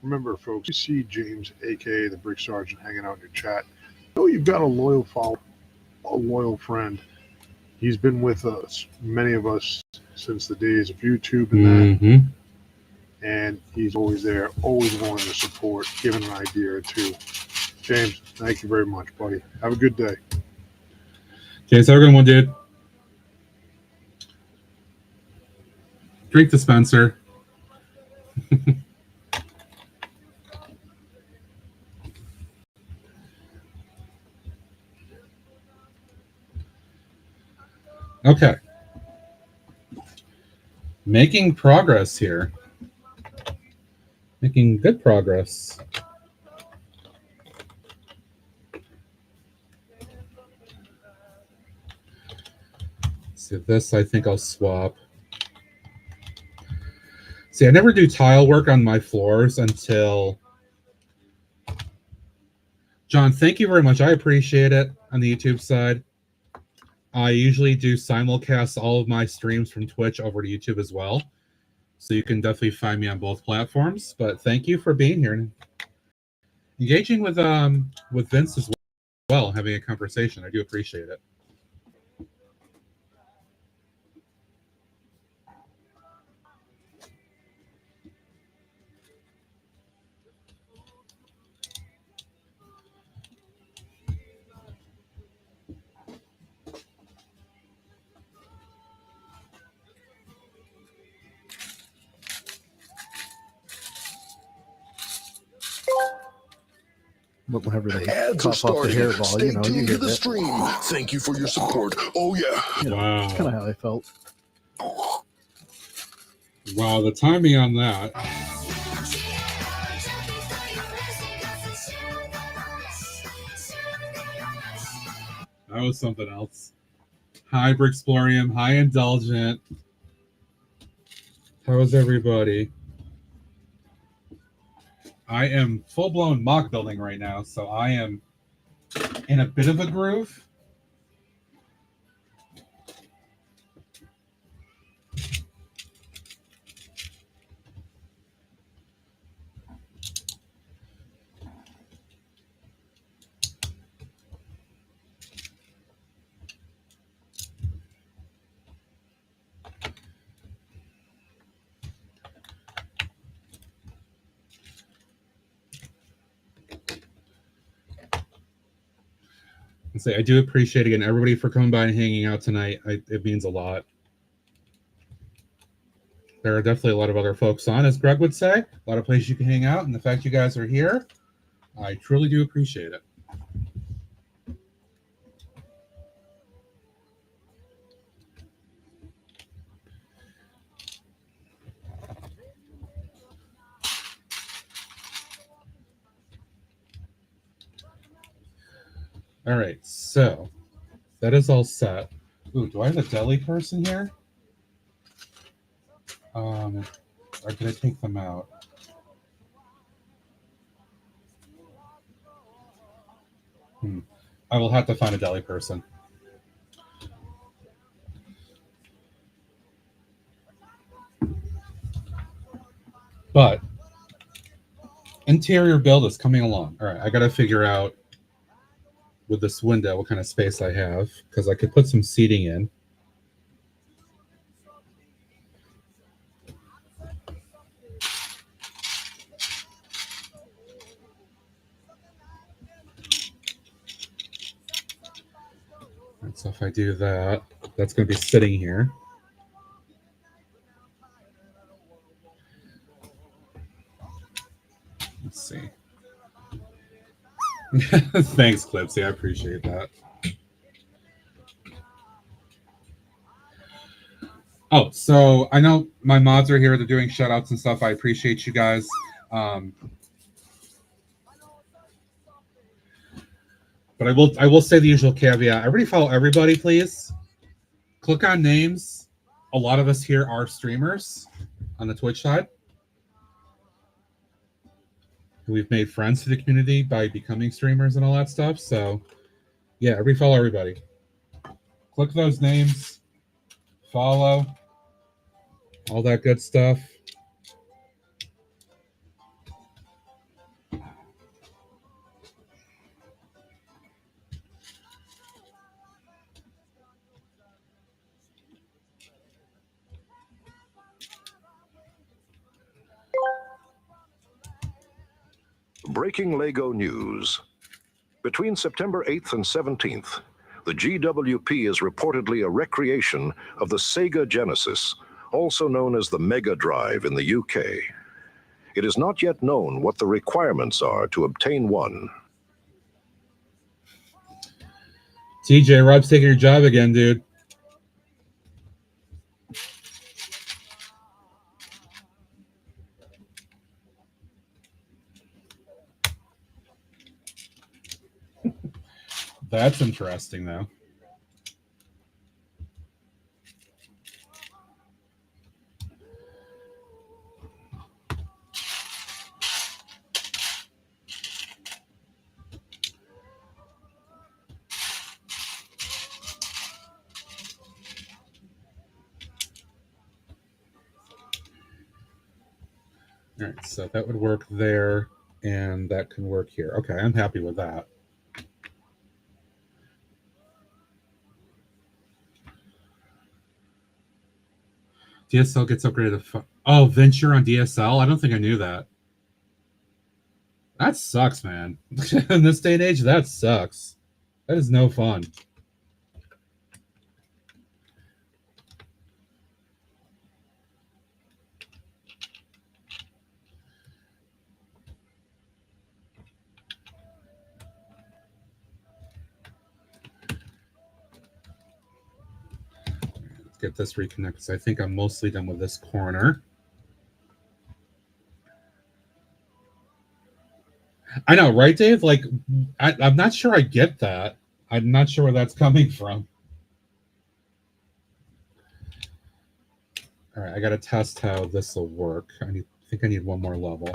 Remember, folks, you see James, aka the Brick Sergeant, hanging out in your chat. Oh, you've got a loyal follower, a loyal friend. He's been with us, many of us, since the days of YouTube and that. And he's always there, always willing to support, giving an idea or two. James, thank you very much, buddy. Have a good day. James, have a good one, dude. Drink dispenser. Okay. Making progress here. Making good progress. So this, I think I'll swap. See, I never do tile work on my floors until... John, thank you very much. I appreciate it. on the YouTube side. I usually do simulcast all of my streams from Twitch over to YouTube as well. So you can definitely find me on both platforms. But thank you for being here and engaging with Vince as well, having a conversation. I do appreciate it. Whenever they Ads are cough off the starting. hairball, Stay you know, you tuned to get the it. stream. Thank you for your support. Oh yeah. You know, Wow. That's kind of how I felt. Wow, the timing on that. That was something else. Hi, Brixplorium. Hi, Indulgent. How is everybody? I am full-blown mock building right now, so I am in a bit of a groove. And say I do appreciate again everybody for coming by and hanging out tonight. It means a lot. There are definitely a lot of other folks on, as Greg would say, a lot of places you can hang out, and the fact you guys are here, I truly do appreciate it. All right, so that is all set. Ooh, do I have a Deli person here? Or did I take them out? I will have to find a Deli person. But interior build is coming along. All right, I got to figure out with this window what kind of space I have, because I could put some seating in. And so if I do that, that's going to be sitting here. Let's see. Thanks, Clipsy. I appreciate that. Oh, so I know my mods are here. They're doing shout outs and stuff. I appreciate you guys. But I will say the usual caveat. Everybody follow everybody, please. Click on names. A lot of us here are streamers on the Twitch side. We've made friends to the community by becoming streamers and all that stuff. So, yeah, everybody follow everybody. Click those names. Follow. All that good stuff. Breaking Lego news. Between September 8th and 17th, the GWP is reportedly a recreation of the Sega Genesis, also known as the Mega Drive in the UK. It is not yet known what the requirements are to obtain one. TJ, Rob's taking your job again, dude. That's interesting, though. All right, so that would work there, and that can work here. Okay, I'm happy with that. DSL gets upgraded to... Oh, Venture on DSL? I don't think I knew that. That sucks, man. In this day and age, that sucks. That is no fun. Let's get this reconnected. So I think I'm mostly done with this corner. I know, right, Dave? Like, I'm not sure I get that. I'm not sure where that's coming from. All right, I got to test how this will work. I think I need one more level.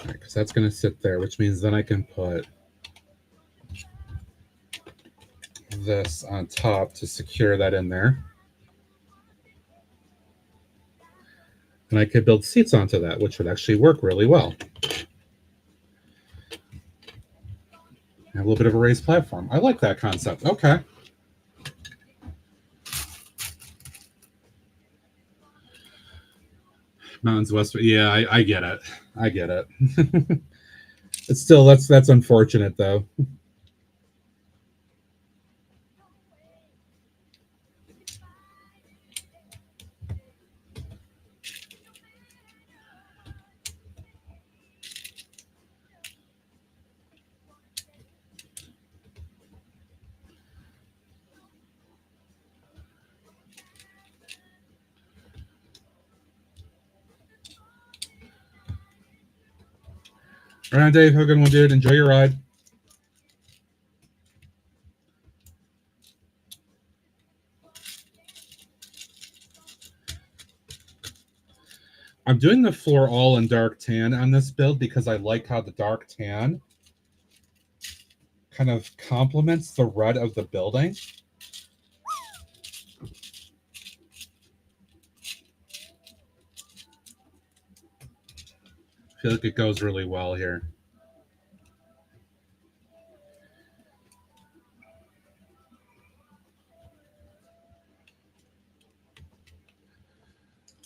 Because that's going to sit there, which means then I can put this on top to secure that in there. And I could build seats onto that, which would actually work really well. And a little bit of a raised platform. I like that concept. Okay. Mountains West. Yeah, I get it. I get it. It's still, that's unfortunate though. All right, Dave, have a good one, dude. Enjoy your ride. I'm doing the floor all in dark tan on this build because I like how the dark tan kind of complements the red of the building. I feel like it goes really well here.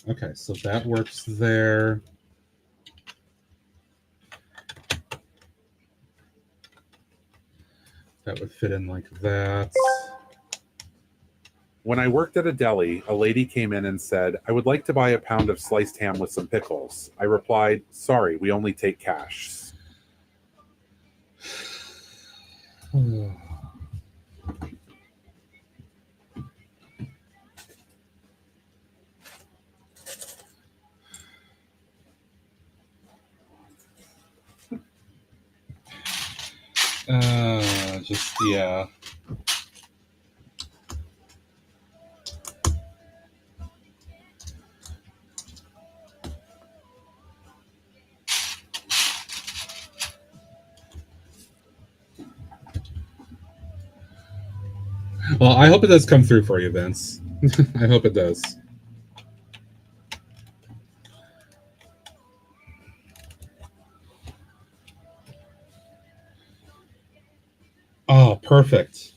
Okay, so that works there. That would fit in like that. When I worked at a deli, a lady came in and said, "I would like to buy a pound of sliced ham with some pickles." I replied, "Sorry, we only take cash." Just, yeah. Well, I hope it does come through for you, Vince. I hope it does. Oh, perfect.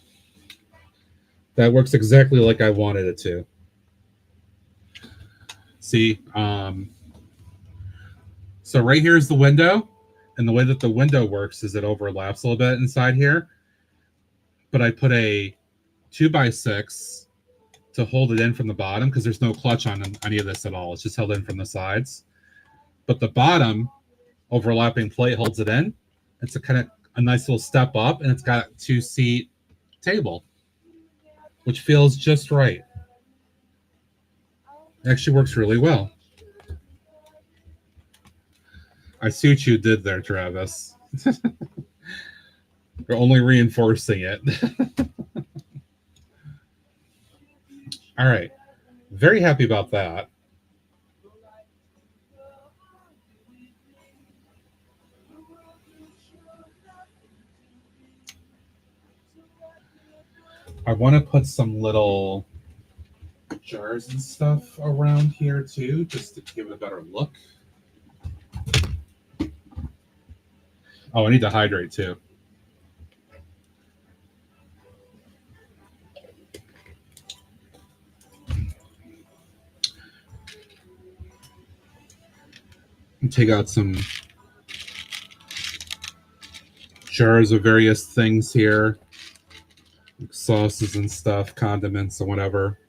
That works exactly like I wanted it to. See, so right here is the window, and the way that the window works is it overlaps a little bit inside here. But I put a 2x6 to hold it in from the bottom because there's no clutch on any of this at all. It's just held in from the sides. But the bottom overlapping plate holds it in. It's a kind of a nice little step up, and it's got a 2-seat table, which feels just right. It actually works really well. I see what you did there, Travis. You're only reinforcing it. All right. Very happy about that. I want to put some little jars and stuff around here too, just to give it a better look. Oh, I need to hydrate too. And take out some jars of various things here, like sauces and stuff, condiments and whatever.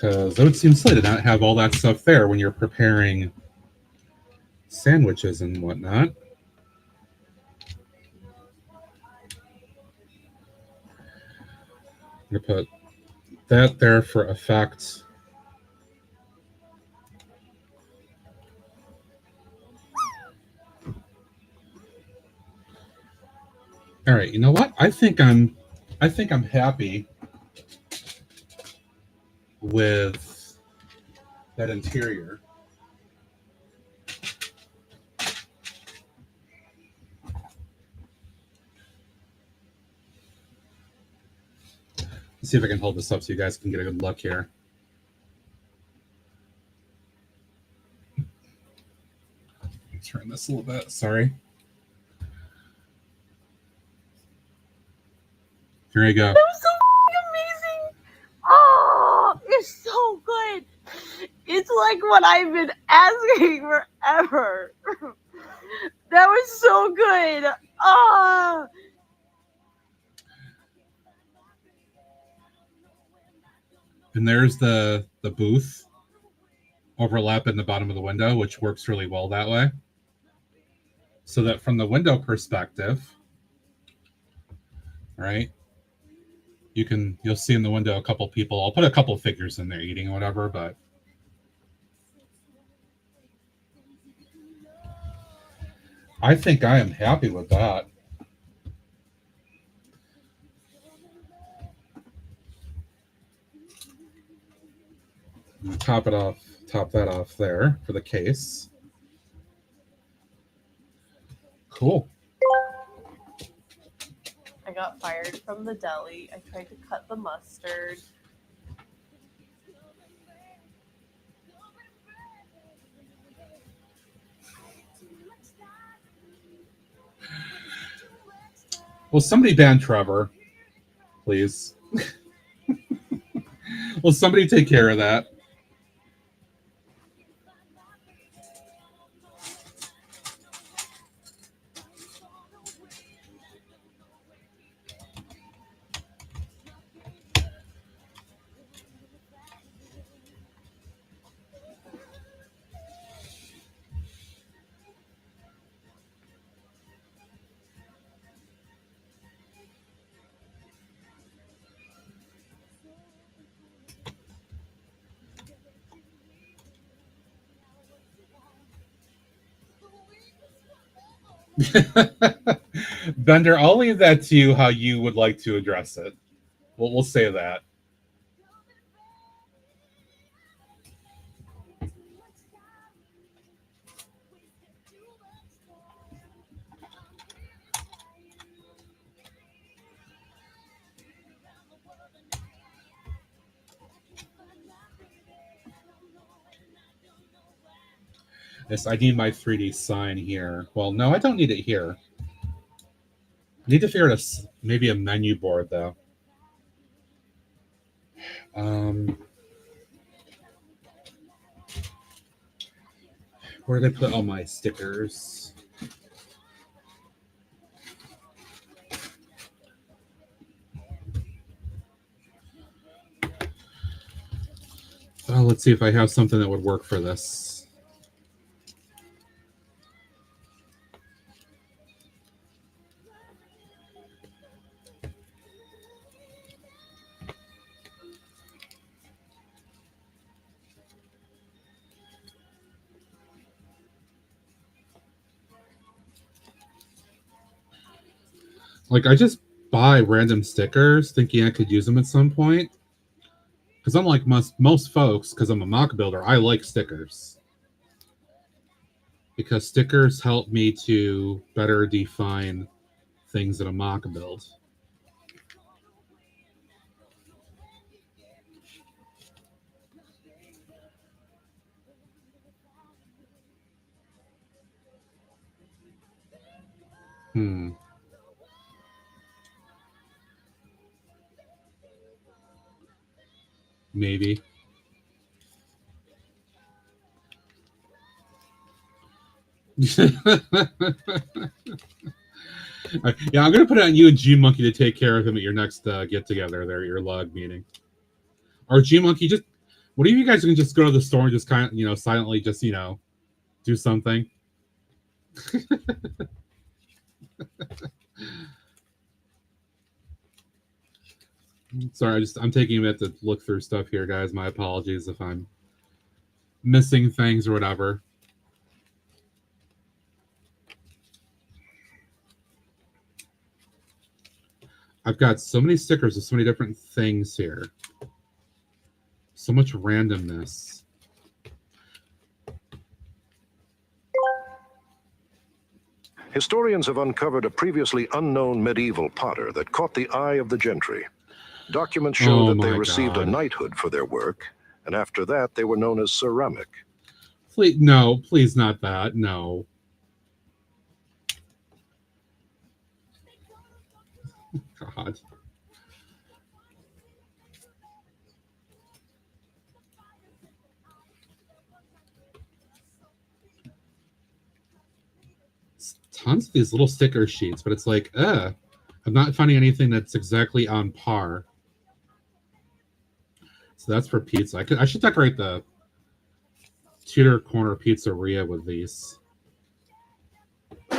Because it would seem silly to not have all that stuff there when you're preparing sandwiches and whatnot. I'm going to put that there for effect. All right, you know what? I think I'm happy with that interior. Let's see if I can hold this up so you guys can get a good look here. Turn this a little bit. Sorry. Here you go. That was so amazing. Oh, it's so good. It's like what I've been asking forever. That was so good. Oh. And there's the booth overlap in the bottom of the window, which works really well that way. So that from the window perspective, right, you'll see in the window a couple people. I'll put a couple figures in there eating or whatever, but I think I am happy with that. I'm gonna top that off there for the case. Cool. I got fired from the deli. I tried to cut the mustard. Will somebody ban Trevor, please? Will somebody take care of that? Bender, I'll leave that to you how you would like to address it. We'll say that. Yes, I need my 3D sign here. Well, no, I don't need it here. Need to figure out maybe a menu board though. Where did I put all my stickers? Let's see if I have something that would work for this. Like, I just buy random stickers thinking I could use them at some point. Because unlike most folks, because I'm a mock builder, I like stickers. Because stickers help me to better define things in a mock build. Maybe. Yeah, I'm gonna put it on you and G Monkey to take care of him at your next get together there, your log meeting. Or G Monkey, just what if you guys can just go to the store and just kind of silently just do something. Sorry, I'm taking a minute to look through stuff here, guys. My apologies if I'm missing things or whatever. I've got so many stickers with so many different things here. So much randomness. Historians have uncovered a previously unknown medieval potter that caught the eye of the gentry. Documents show that they received a knighthood for their work, and after that they were known as ceramic. Please, no, please not that. No. God. Tons of these little sticker sheets, but it's like, I'm not finding anything that's exactly on par. So that's for pizza. I should decorate the Tudor Corner Pizzeria with these. In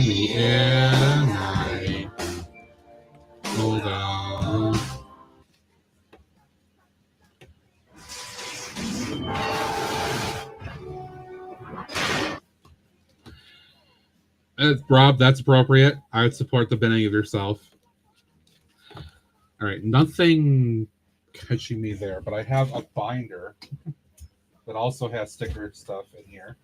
the air tonight. Hold on. Rob, that's appropriate. I would support the binning of yourself. All right, nothing catching me there, but I have a binder that also has sticker stuff in here.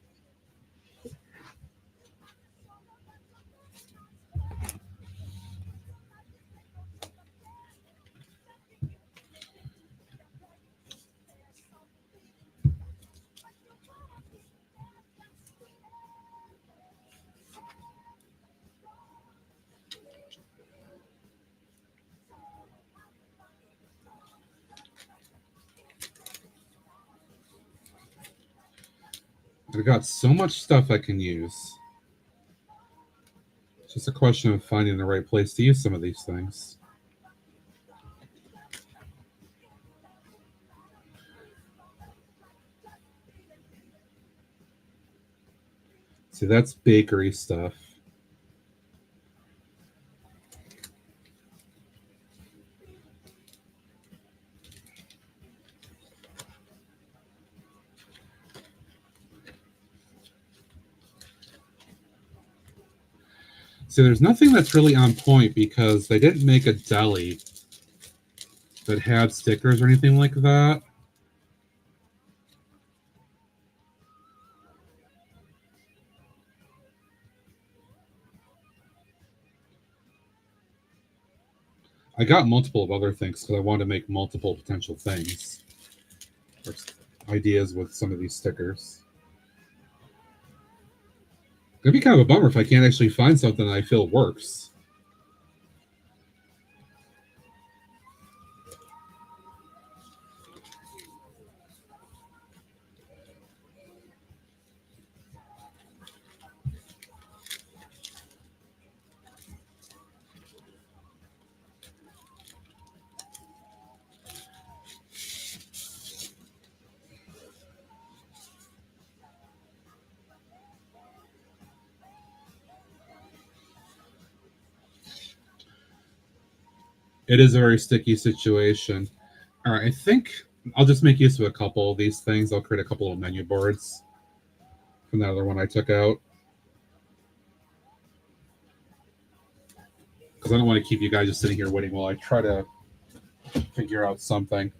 I've got so much stuff I can use. It's just a question of finding the right place to use some of these things. See, that's bakery stuff. So there's nothing that's really on point because they didn't make a deli that had stickers or anything like that. I got multiple of other things because I wanted to make multiple potential things or ideas with some of these stickers. It'd be kind of a bummer if I can't actually find something that I feel works. It is a very sticky situation. All right, I think I'll just make use of a couple of these things. I'll create a couple of menu boards from the other one I took out. Because I don't want to keep you guys just sitting here waiting while I try to figure out something.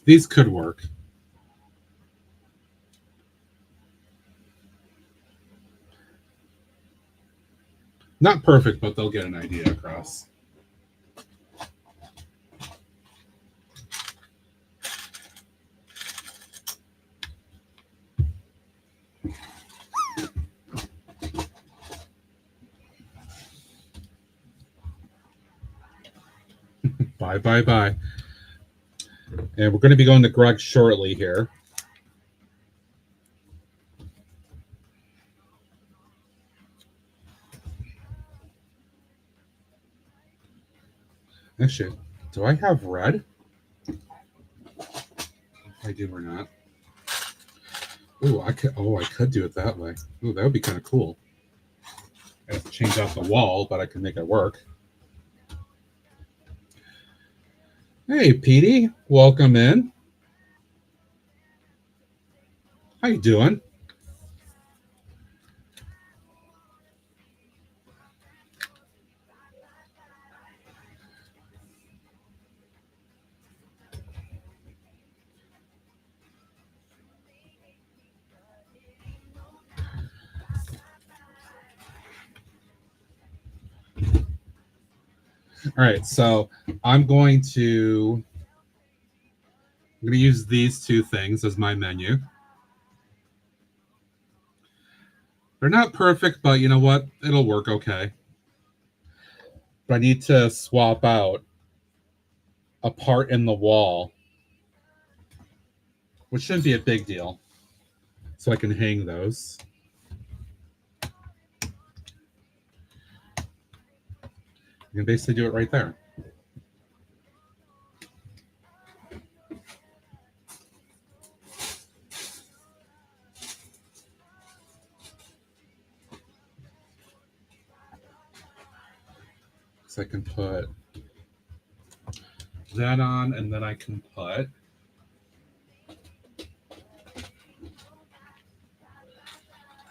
These could work. Not perfect, but they'll get an idea across. Bye, bye, bye. And we're going to be going to Greg shortly here. Actually, do I have red? If I do or not. Ooh, I could do it that way. Ooh, that would be kind of cool. I have to change out the wall, but I can make it work. Hey, Petey, welcome in. How you doing? All right, so I'm going to use these two things as my menu. They're not perfect, but you know what? It'll work okay. But I need to swap out a part in the wall, which shouldn't be a big deal. So I can hang those. You can basically do it right there. So I can put that on, and then I can put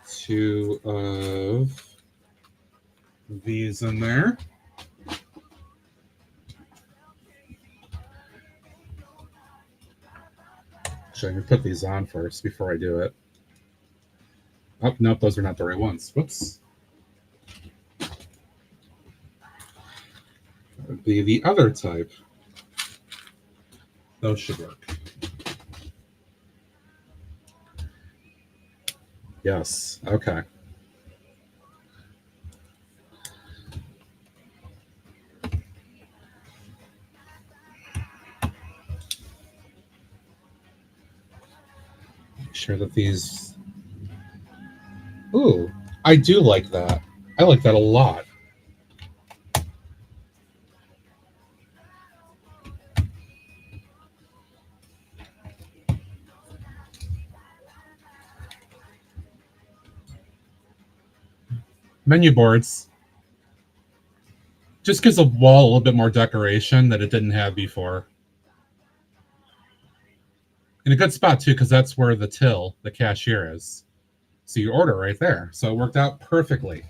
two of these in there. Actually, I'm going to put these on first before I do it. Oh, nope, those are not the right ones. Whoops. That would be the other type. Those should work. Yes, okay. Make sure that these... Ooh, I do like that. I like that a lot. Menu boards. Just gives a wall a little bit more decoration that it didn't have before. In a good spot, too, because that's where the till, the cashier, is. So you order right there. So it worked out perfectly.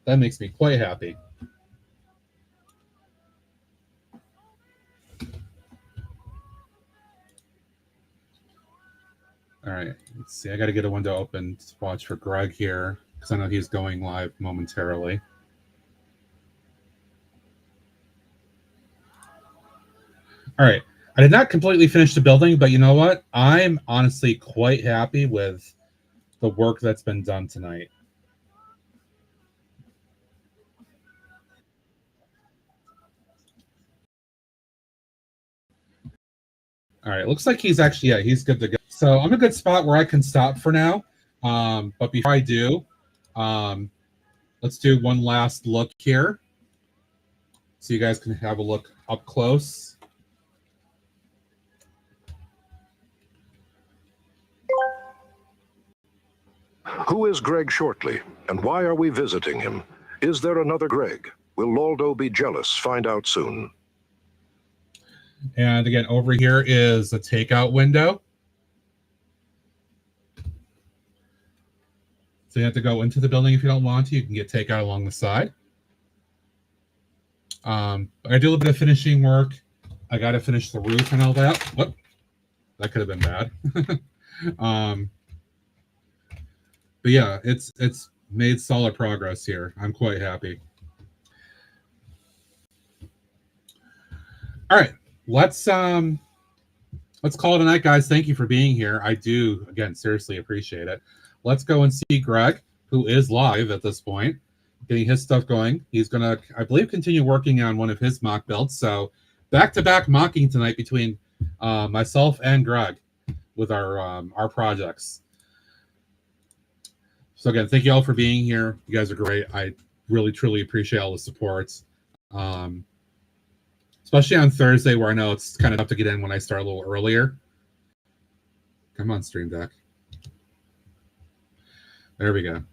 That makes me quite happy. All right, let's see. I got to get a window open to watch for Greg here, because I know he's going live momentarily. All right. I did not completely finish the building, but you know what? I'm honestly quite happy with the work that's been done tonight. All right, looks like he's actually, yeah, he's good to go. So I'm in a good spot where I can stop for now. But before I do, let's do one last look here so you guys can have a look up close. Who is Greg Shortley, and why are we visiting him? Is there another Greg? Will Loldo be jealous? Find out soon. And again, over here is a takeout window. So you have to go into the building if you don't want to. You can get takeout along the side. I do a little bit of finishing work. I got to finish the roof and all that. Whoop, that could have been bad. But yeah, it's made solid progress here. I'm quite happy. All right, let's call it a night, guys. Thank you for being here. I do, again, seriously appreciate it. Let's go and see Greg, who is live at this point, getting his stuff going. He's going to, I believe, continue working on one of his mock builds. So back-to-back mocking tonight between myself and Greg with our projects. So again, thank you all for being here. You guys are great. I really, truly appreciate all the support. Especially on Thursday, where I know it's kind of tough to get in when I start a little earlier. Come on, Stream Deck. There we go.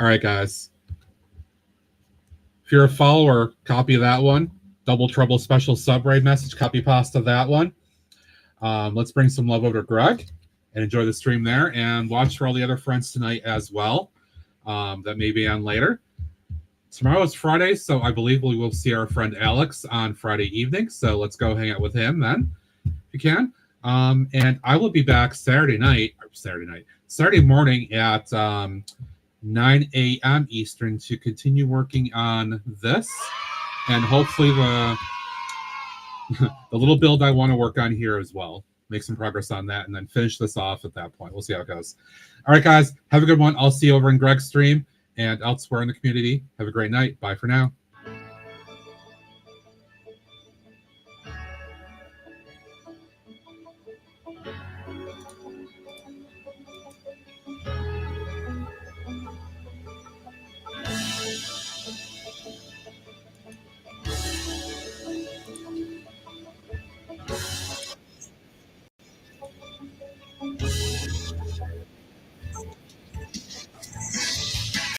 All right, guys. If you're a follower, copy that one. Double Trouble special sub-raid message, copy pasta that one. Let's bring some love over to Greg and enjoy the stream there, and watch for all the other friends tonight as well that may be on later. Tomorrow is Friday, so I believe we will see our friend Alex on Friday evening. So let's go hang out with him then, if you can. And I will be back Saturday morning at 9 a.m. Eastern to continue working on this, and hopefully the little build I want to work on here as well. Make some progress on that, and then finish this off at that point. We'll see how it goes. All right, guys, have a good one. I'll see you over in Greg's stream and elsewhere in the community. Have a great night. Bye for now.